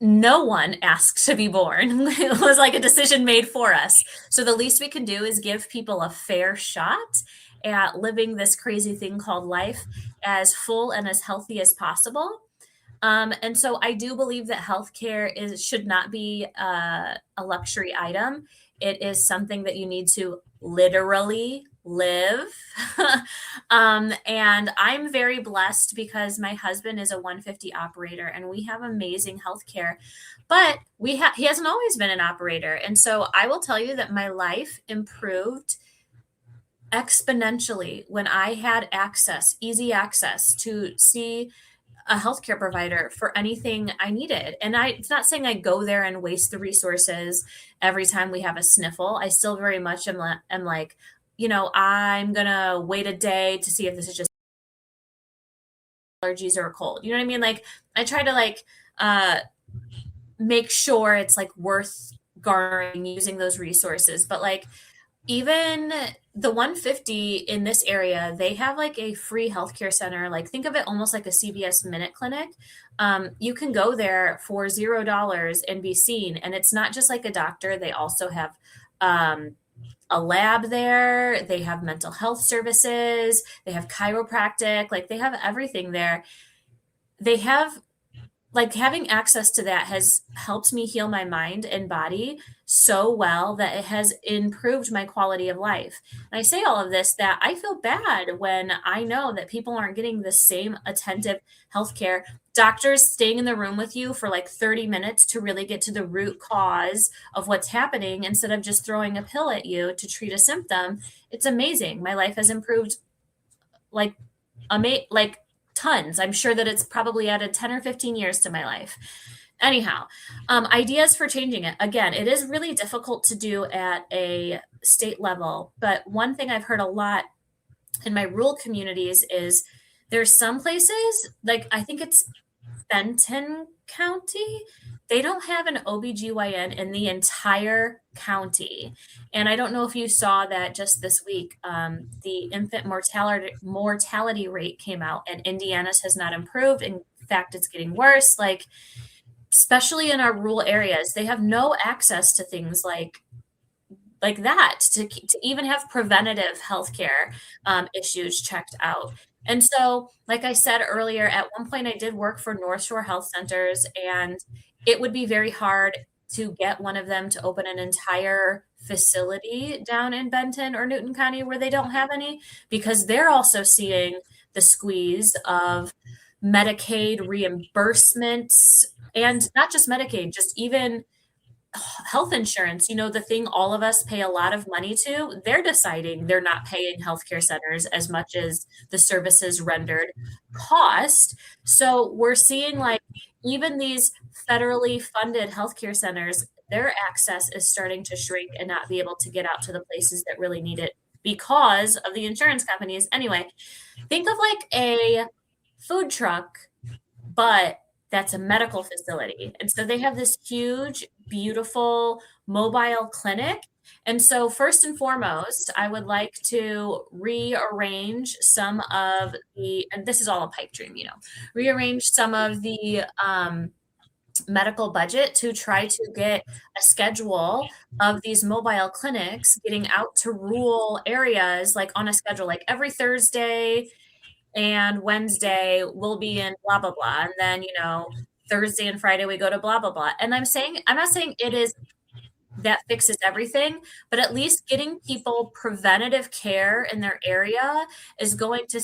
No one asked to be born. It was like a decision made for us. So the least we can do is give people a fair shot at living this crazy thing called life as full and as healthy as possible. And so I do believe that healthcare should not be a luxury item. It is something that you need to literally live. And I'm very blessed because my husband is a 150 operator and we have amazing healthcare, but he hasn't always been an operator. And so I will tell you that my life improved exponentially when I had easy access to see a healthcare provider for anything I needed. And it's not saying I go there and waste the resources every time we have a sniffle. I still very much am like, I'm going to wait a day to see if this is just allergies or a cold. You know what I mean? Like I try to make sure it's like worth garnering using those resources. But like even the 150 in this area, they have like a free healthcare center. Like think of it almost like a CVS Minute Clinic. You can go there for $0 and be seen. And it's not just like a doctor. They also have a lab there. They have mental health services. They have chiropractic. Like they have everything there. They have like having access to that has helped me heal my mind and body so well that it has improved my quality of life. And I say all of this that I feel bad when I know that people aren't getting the same attentive healthcare. Doctors staying in the room with you for like 30 minutes to really get to the root cause of what's happening instead of just throwing a pill at you to treat a symptom. It's amazing. My life has improved like tons. I'm sure that it's probably added 10 or 15 years to my life. Anyhow, ideas for changing it. Again, it is really difficult to do at a state level. But one thing I've heard a lot in my rural communities is there's some places, like I think it's Benton County, they don't have an OBGYN in the entire county. And I don't know if you saw that just this week, the infant mortality rate came out, and Indiana's has not improved. In fact, it's getting worse. Like, especially in our rural areas, they have no access to things like that to even have preventative healthcare issues checked out. And so, like I said earlier, at one point I did work for North Shore Health Centers, and it would be very hard to get one of them to open an entire facility down in Benton or Newton County where they don't have any, because they're also seeing the squeeze of Medicaid reimbursements, and not just Medicaid, just even health insurance, the thing all of us pay a lot of money to. They're deciding they're not paying healthcare centers as much as the services rendered cost. So we're seeing, like, even these federally funded healthcare centers, their access is starting to shrink and not be able to get out to the places that really need it because of the insurance companies. Anyway, think of like a food truck, but that's a medical facility. And so they have this huge, beautiful mobile clinic. And so, first and foremost, I would like to rearrange some of and this is all a pipe dream, rearrange some of the medical budget to try to get a schedule of these mobile clinics getting out to rural areas, like on a schedule, like every Thursday and Wednesday we'll be in blah, blah, blah. And then, Thursday and Friday we go to blah, blah, blah. And I'm not saying it is that fixes everything, but at least getting people preventative care in their area is going to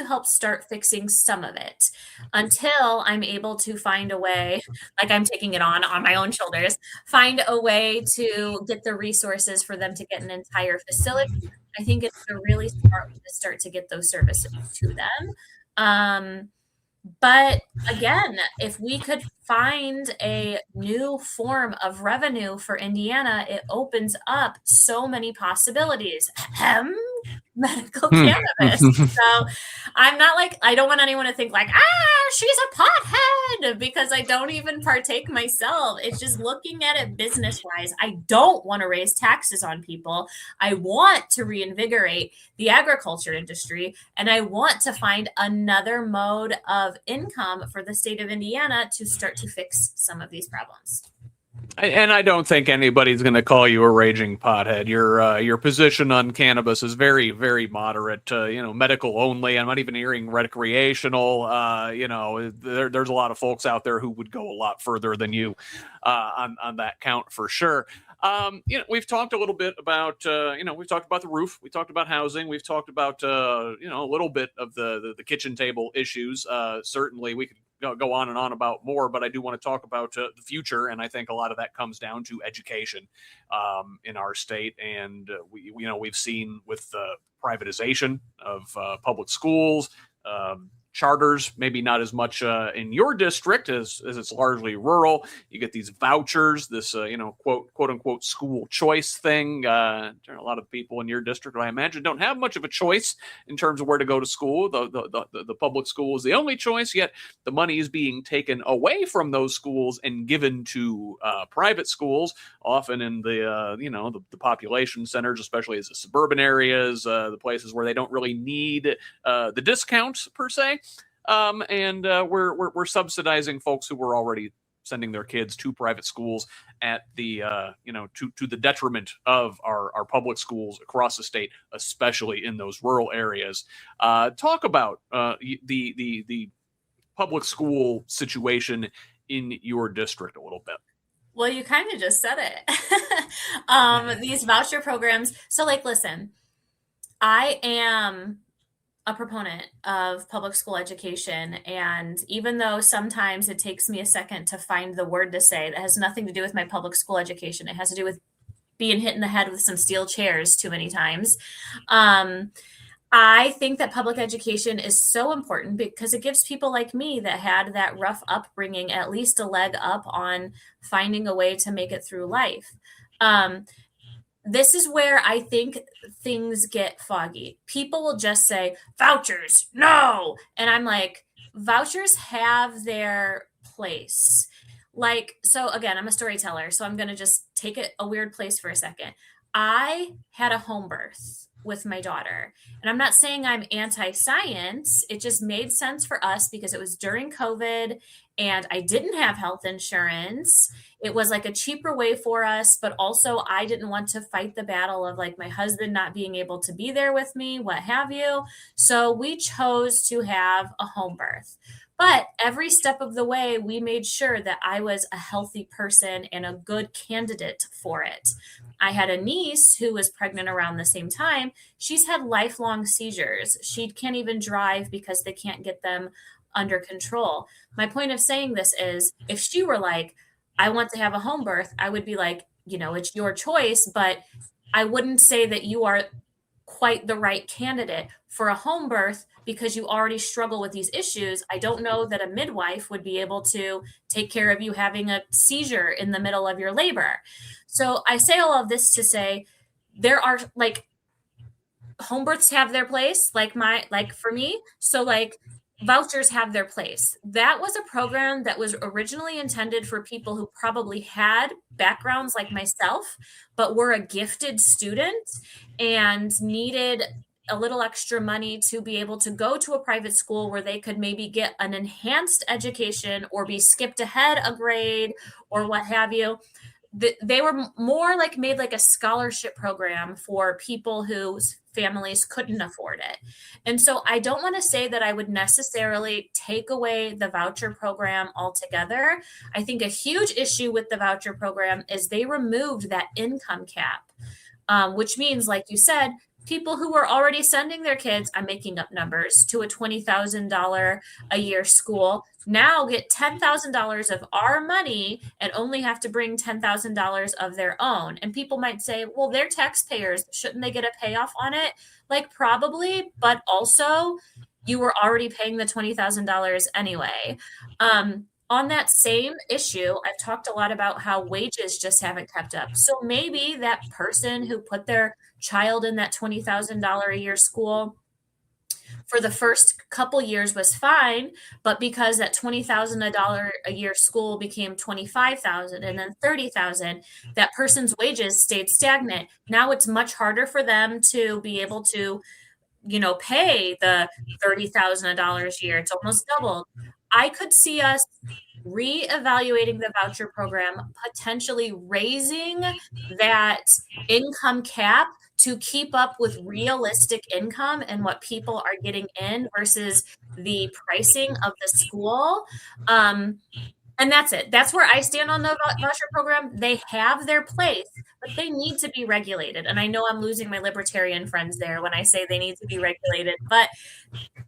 help start fixing some of it, until I'm able to find a way, like I'm taking it on my own shoulders, find a way to get the resources for them to get an entire facility. I think it's a really smart way to start to get those services to them. But again, if we could find a new form of revenue for Indiana, it opens up so many possibilities. Medical cannabis. So I'm not like, I don't want anyone to think like, she's a pothead, because I don't even partake myself. It's just looking at it business wise. I don't want to raise taxes on people. I want to reinvigorate the agriculture industry, and I want to find another mode of income for the state of Indiana to start to fix some of these problems. And I don't think anybody's going to call you a raging pothead. Your position on cannabis is very, very moderate. Medical only. I'm not even hearing recreational. There's a lot of folks out there who would go a lot further than you on that count for sure. We've talked a little bit about, we've talked about the roof. We talked about housing. We've talked about, a little bit of the kitchen table issues. Certainly, we could go on and on about more, but I do want to talk about the future, and I think a lot of that comes down to education in our state. And we've seen with the privatization of public schools, charters, maybe not as much in your district as it's largely rural. You get these vouchers, this quote unquote school choice thing. A lot of people in your district, I imagine, don't have much of a choice in terms of where to go to school. The public school is the only choice, yet the money is being taken away from those schools and given to private schools, often in the population centers, especially as the suburban areas, the places where they don't really need the discounts per se. And we're subsidizing folks who were already sending their kids to private schools at the to the detriment of our public schools across the state, especially in those rural areas. Talk about the public school situation in your district a little bit. Well, you kind of just said it. These voucher programs. So, like, listen, I am a proponent of public school education. And even though sometimes it takes me a second to find the word to say that has nothing to do with my public school education, it has to do with being hit in the head with some steel chairs too many times. I think that public education is so important because it gives people like me that had that rough upbringing at least a leg up on finding a way to make it through life. This is where I think things get foggy. People will just say, vouchers, no. And I'm like, vouchers have their place. Like, so again, I'm a storyteller, so I'm going to just take it a weird place for a second. I had a home birth with my daughter, and I'm not saying I'm anti-science. It just made sense for us because it was during COVID and I didn't have health insurance. It was like a cheaper way for us, but also I didn't want to fight the battle of like my husband not being able to be there with me, what have you. So we chose to have a home birth. But every step of the way, we made sure that I was a healthy person and a good candidate for it. I had a niece who was pregnant around the same time. She's had lifelong seizures. She can't even drive because they can't get them under control. My point of saying this is if she were like, I want to have a home birth, I would be like, it's your choice, but I wouldn't say that you are quite the right candidate for a home birth because you already struggle with these issues. I don't know that a midwife would be able to take care of you having a seizure in the middle of your labor. So I say all of this to say there are like home births have their place, like for me. So like vouchers have their place. That was a program that was originally intended for people who probably had backgrounds like myself, but were a gifted student and needed a little extra money to be able to go to a private school where they could maybe get an enhanced education or be skipped ahead a grade or what have you. They were more like made like a scholarship program for people whose families couldn't afford it. And so I don't want to say that I would necessarily take away the voucher program altogether. I think a huge issue with the voucher program is they removed that income cap, which means, like you said, people who were already sending their kids, I'm making up numbers, to a $20,000 a year school now get $10,000 of our money and only have to bring $10,000 of their own. And people might say, well, they're taxpayers. Shouldn't they get a payoff on it? Like probably, but also you were already paying the $20,000 anyway. On that same issue, I've talked a lot about how wages just haven't kept up. So maybe that person who put their child in that $20,000 a year school for the first couple years was fine, but because that $20,000 a year school became $25,000 and then $30,000, that person's wages stayed stagnant. Now it's much harder for them to be able to, pay the $30,000 a year. It's almost doubled. I could see us reevaluating the voucher program, potentially raising that income cap to keep up with realistic income and what people are getting in versus the pricing of the school. And that's it. That's where I stand on the voucher program. They have their place, but they need to be regulated. And I know I'm losing my libertarian friends there when I say they need to be regulated, but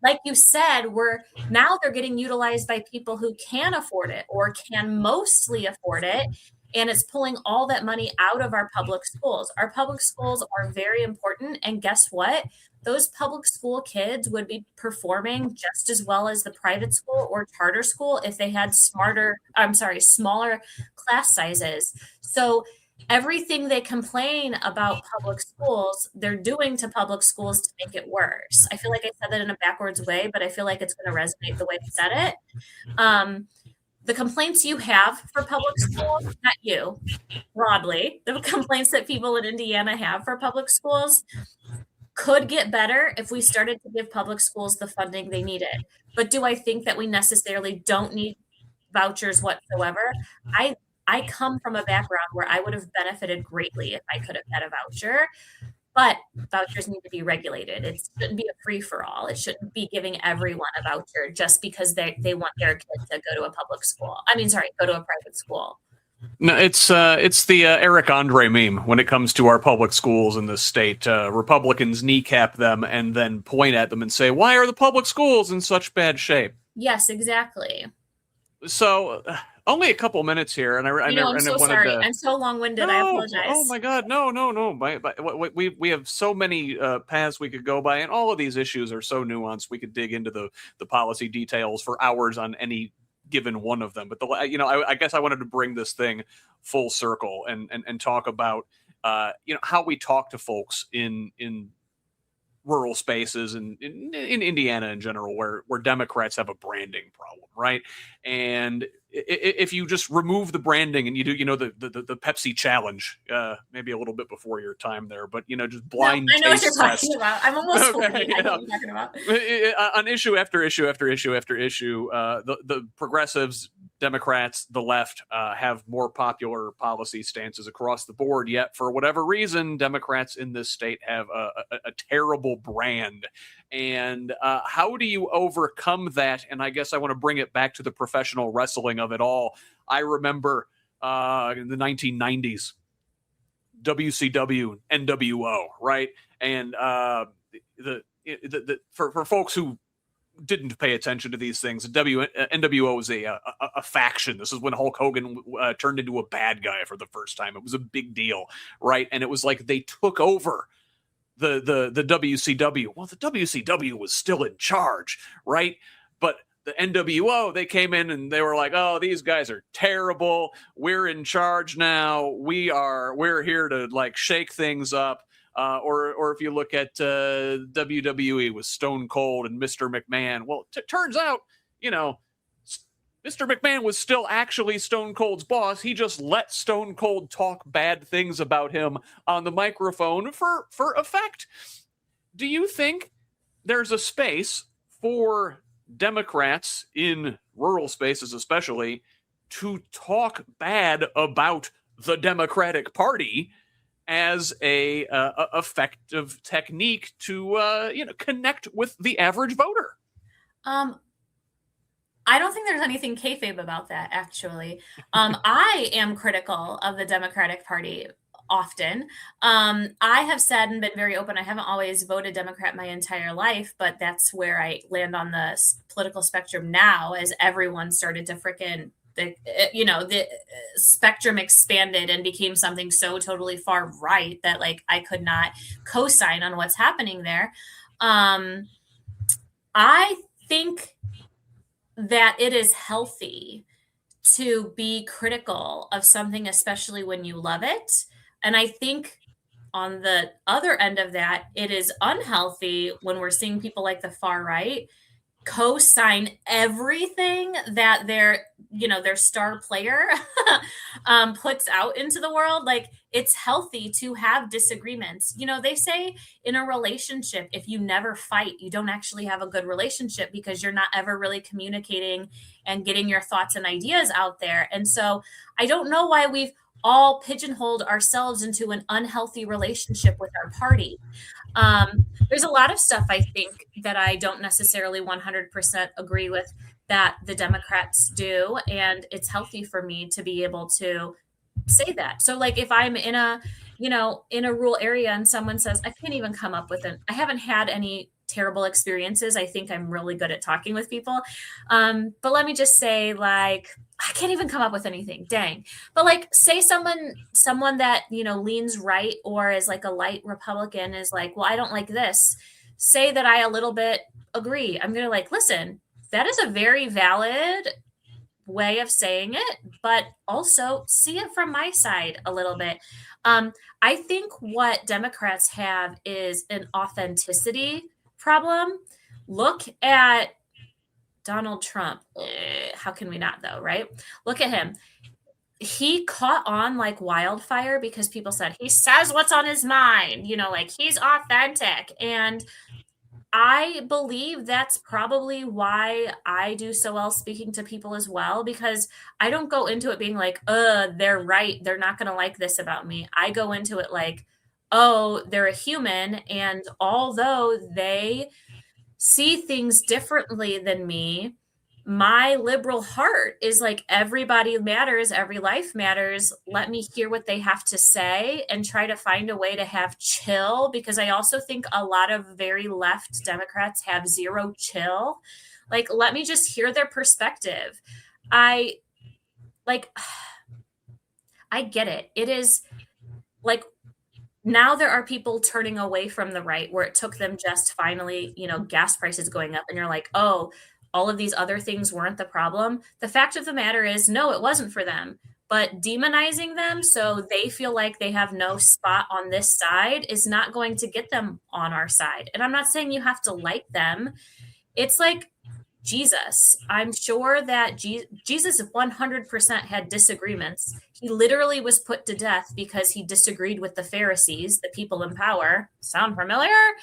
like you said, they're getting utilized by people who can afford it or can mostly afford it. And it's pulling all that money out of our public schools. Our public schools are very important. And guess what? Those public school kids would be performing just as well as the private school or charter school if they had smaller class sizes. So everything they complain about public schools, they're doing to public schools to make it worse. I feel like I said that in a backwards way, but I feel like it's going to resonate the way I said it. The complaints you have for public schools, not you, broadly, the complaints that people in Indiana have for public schools could get better if we started to give public schools the funding they needed. But do I think that we necessarily don't need vouchers whatsoever? I come from a background where I would have benefited greatly if I could have had a voucher, but vouchers need to be regulated. It shouldn't be a free-for-all. It shouldn't be giving everyone a voucher just because they want their kid to go to a public school. Go to a private school. No, it's the Eric Andre meme when it comes to our public schools in this state. Republicans kneecap them and then point at them and say, why are the public schools in such bad shape? Yes, exactly. So only a couple minutes here, and I'm so sorry. I'm so long-winded. I apologize. Oh my God, no. We have so many paths we could go by, and all of these issues are so nuanced. We could dig into the policy details for hours on any given one of them. But I guess I wanted to bring this thing full circle and talk about how we talk to folks in rural spaces and in Indiana in general, where Democrats have a branding problem, right? And if you just remove the branding and you do, the Pepsi challenge, maybe a little bit before your time there, but just blind I know what you're taste test. talking about. I'm almost 40. Okay, I know what you're talking about. On issue after issue after issue after issue, the progressives, Democrats, the left have more popular policy stances across the board. Yet, for whatever reason, Democrats in this state have a terrible brand. And how do you overcome that? And I guess I want to bring it back to the professional wrestling of it all. I remember in the 1990s, WCW, NWO, right? And for folks who didn't pay attention to these things, NWO was a faction. This is when Hulk Hogan turned into a bad guy for the first time. It was a big deal, right? And it was like they took over the WCW. Well, the WCW was still in charge, right? But the NWO, they came in and they were like, "Oh, these guys are terrible. We're in charge now. We're here to like shake things up." Or if you look at WWE with Stone Cold and Mr. McMahon, well, turns out, Mr. McMahon was still actually Stone Cold's boss. He just let Stone Cold talk bad things about him on the microphone for effect. Do you think there's a space for Democrats in rural spaces, especially, to talk bad about the Democratic Party as a effective technique to connect with the average voter? I don't think there's anything kayfabe about that, actually. I am critical of the Democratic Party often. I have said and been very open, I haven't always voted Democrat my entire life, but that's where I land on the political spectrum now, as everyone started to frickin' the spectrum expanded and became something so totally far right that like I could not co-sign on what's happening there. I think that it is healthy to be critical of something, especially when you love it. And I think on the other end of that, it is unhealthy when we're seeing people like the far right co-sign everything that their star player puts out into the world. Like, it's healthy to have disagreements. They say in a relationship, if you never fight, you don't actually have a good relationship, because you're not ever really communicating and getting your thoughts and ideas out there. And so I don't know why we've all pigeonholed ourselves into an unhealthy relationship with our party. There's a lot of stuff, I think, that I don't necessarily 100% agree with that the Democrats do. And it's healthy for me to be able to say that. So like if I'm in a rural area and someone says, I can't even come up with I haven't had any terrible experiences. I think I'm really good at talking with people. But let me just say, like, I can't even come up with anything. Dang. But like, say someone that, leans right or is like a light Republican is like, well, I don't like this. Say that I a little bit agree. I'm going to like, listen, that is a very valid way of saying it, but also see it from my side a little bit. I think what Democrats have is an authenticity problem. Look at Donald Trump. How can we not, though, right? Look at him. He caught on like wildfire because people said he says what's on his mind, like he's authentic. And I believe that's probably why I do so well speaking to people as well, because I don't go into it being like, they're right, they're not going to like this about me. I go into it like, oh, they're a human. And although they see things differently than me, my liberal heart is like, everybody matters, every life matters. Let me hear what they have to say and try to find a way to have chill, because I also think a lot of very left Democrats have zero chill. Like, let me just hear their perspective. I get it. It is like, now there are people turning away from the right, where it took them just finally, gas prices going up, and you're like, oh, all of these other things weren't the problem. The fact of the matter is, no, it wasn't for them. but demonizing them so they feel like they have no spot on this side is not going to get them on our side. And I'm not saying you have to like them. It's like Jesus. I'm sure that Jesus 100% had disagreements. He literally was put to death because he disagreed with the Pharisees, the people in power. Sound familiar?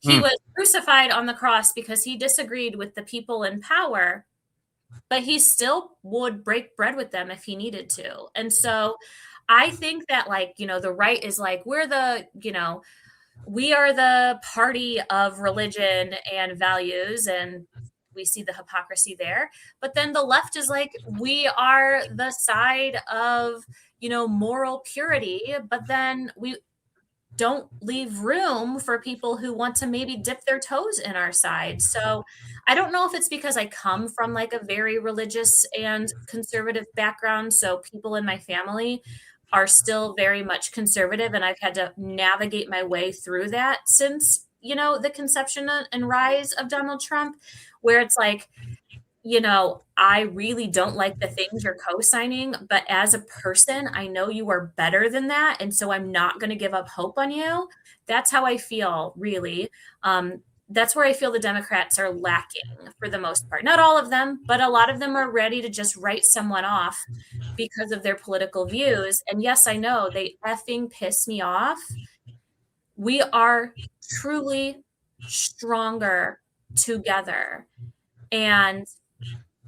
He was crucified on the cross because he disagreed with the people in power, but he still would break bread with them if he needed to. And so I think that, like, the right is like, we are the party of religion and values, and we see the hypocrisy there. But then the left is like, we are the side of, moral purity, but then we don't leave room for people who want to maybe dip their toes in our side. So I don't know if it's because I come from like a very religious and conservative background. So people in my family are still very much conservative, and I've had to navigate my way through that since, the conception and rise of Donald Trump, where it's like, I really don't like the things you're co-signing, but as a person, I know you are better than that. And so I'm not going to give up hope on you. That's how I feel, really. That's where I feel the Democrats are lacking for the most part. Not all of them, but a lot of them are ready to just write someone off because of their political views. And yes, I know they effing piss me off. We are truly stronger together. And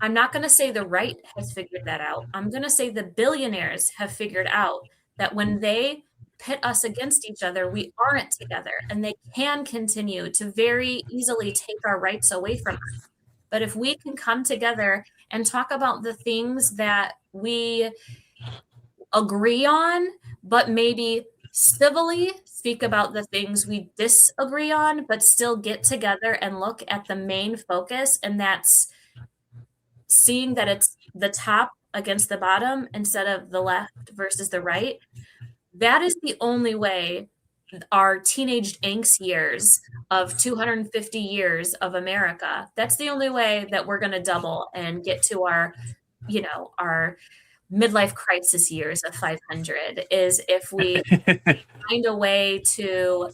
I'm not going to say the right has figured that out. I'm going to say the billionaires have figured out that when they pit us against each other, we aren't together, and they can continue to very easily take our rights away from us. But if we can come together and talk about the things that we agree on, but maybe civilly speak about the things we disagree on, but still get together and look at the main focus, and that's seeing that it's the top against the bottom instead of the left versus the right. That is the only way our teenage angst years of 250 years of America, that's the only way that we're going to double and get to our midlife crisis years of 500, is if we find a way to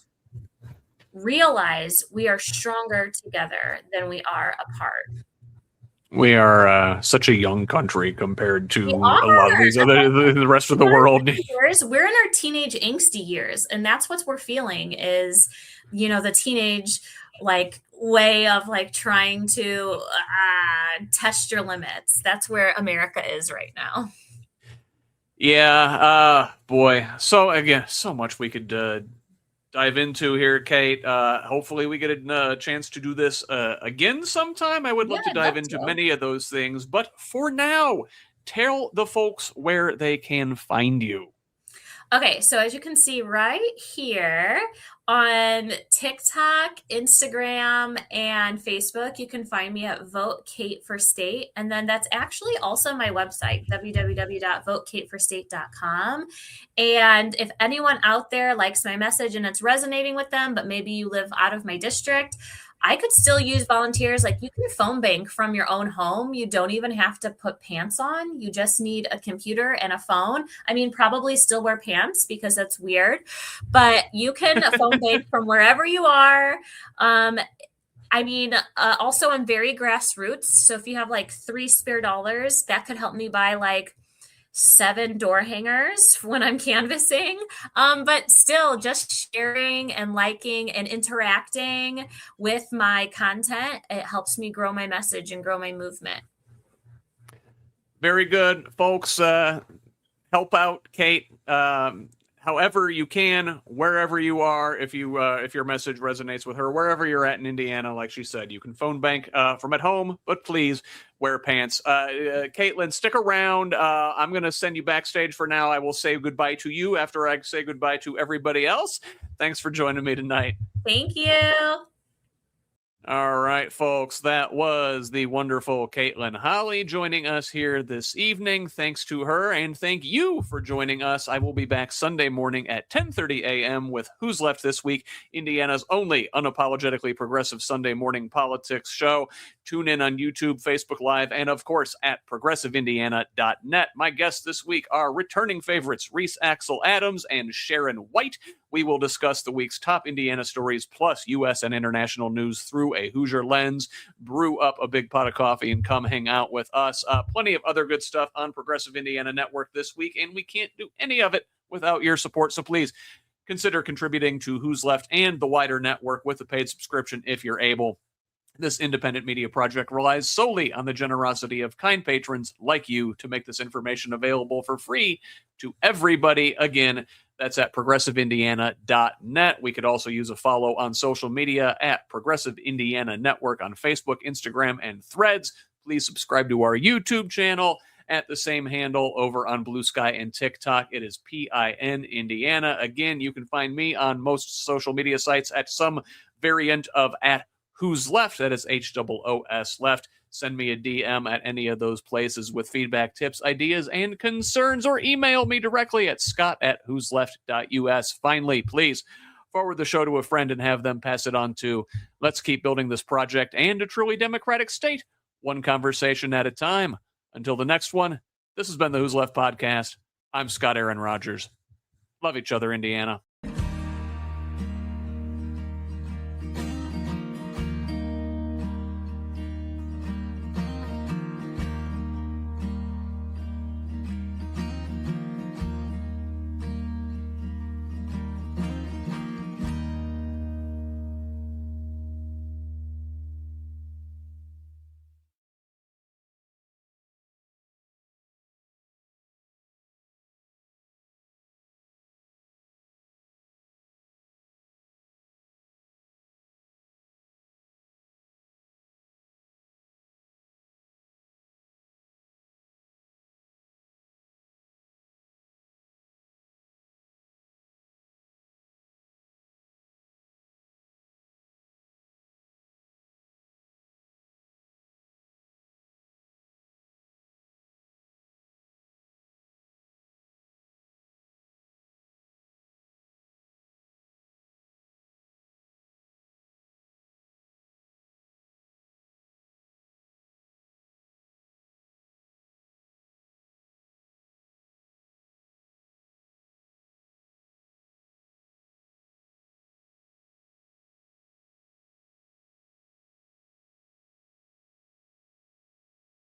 realize we are stronger together than we are apart. We are such a young country compared to a lot of these the rest of the world. We're in our teenage angsty years, and that's what we're feeling is, the teenage way of trying to test your limits. That's where America is right now. Yeah, boy. So again, so much we could dive into here, Kate. Hopefully we get a chance to do this again sometime. I would love to dive into many of those things. But for now, tell the folks where they can find you. Okay, so as you can see right here on TikTok, Instagram, and Facebook, you can find me at Vote Kate for State. And then that's actually also my website, www.votekateforstate.com. And if anyone out there likes my message and it's resonating with them, but maybe you live out of my district, I could still use volunteers. You can phone bank from your own home. You don't even have to put pants on. You just need a computer and a phone. I mean, probably still wear pants because that's weird, but you can phone bank from wherever you are. Also I'm very grassroots. So if you have $3 spare, that could help me buy 7 door hangers when I'm canvassing. But still just sharing and liking and interacting with my content, it helps me grow my message and grow my movement. Very good, folks. Help out Kate however you can, wherever you are. If your message resonates with her, wherever you're at in Indiana, like she said, you can phone bank from at home, but please wear pants. Kate-Lynn, stick around. I'm going to send you backstage for now. I will say goodbye to you after I say goodbye to everybody else. Thanks for joining me tonight. Thank you. All right, folks, that was the wonderful Kate-Lynn Holley joining us here this evening. Thanks to her, and thank you for joining us. I will be back Sunday morning at 10:30 a.m. with Who's Left This Week, Indiana's only unapologetically progressive Sunday morning politics show. Tune in on YouTube, Facebook Live, and of course at progressiveindiana.net. My guests this week are returning favorites Reese Axel Adams and Sharon White. We will discuss the week's top Indiana stories plus U.S. and international news through a Hoosier lens. Brew up a big pot of coffee and come hang out with us. Plenty of other good stuff on Progressive Indiana Network this week, and we can't do any of it without your support. So please consider contributing to Who's Left and the wider network with a paid subscription if you're able. This independent media project relies solely on the generosity of kind patrons like you to make this information available for free to everybody. Again, that's at progressiveindiana.net. We could also use a follow on social media at Progressive Indiana Network on Facebook, Instagram, and Threads. Please subscribe to our YouTube channel at the same handle over on Blue Sky and TikTok. It is PIN Indiana. Again, you can find me on most social media sites at some variant of at Who's Left. That is HOOS Left. Send me a DM at any of those places with feedback, tips, ideas, and concerns, or email me directly at scott@whosleft.us. Finally, please forward the show to a friend and have them pass it on to. Let's keep building this project and a truly democratic state, one conversation at a time. Until the next one, this has been the Who's Left podcast. I'm Scott Aaron Rogers. Love each other, Indiana.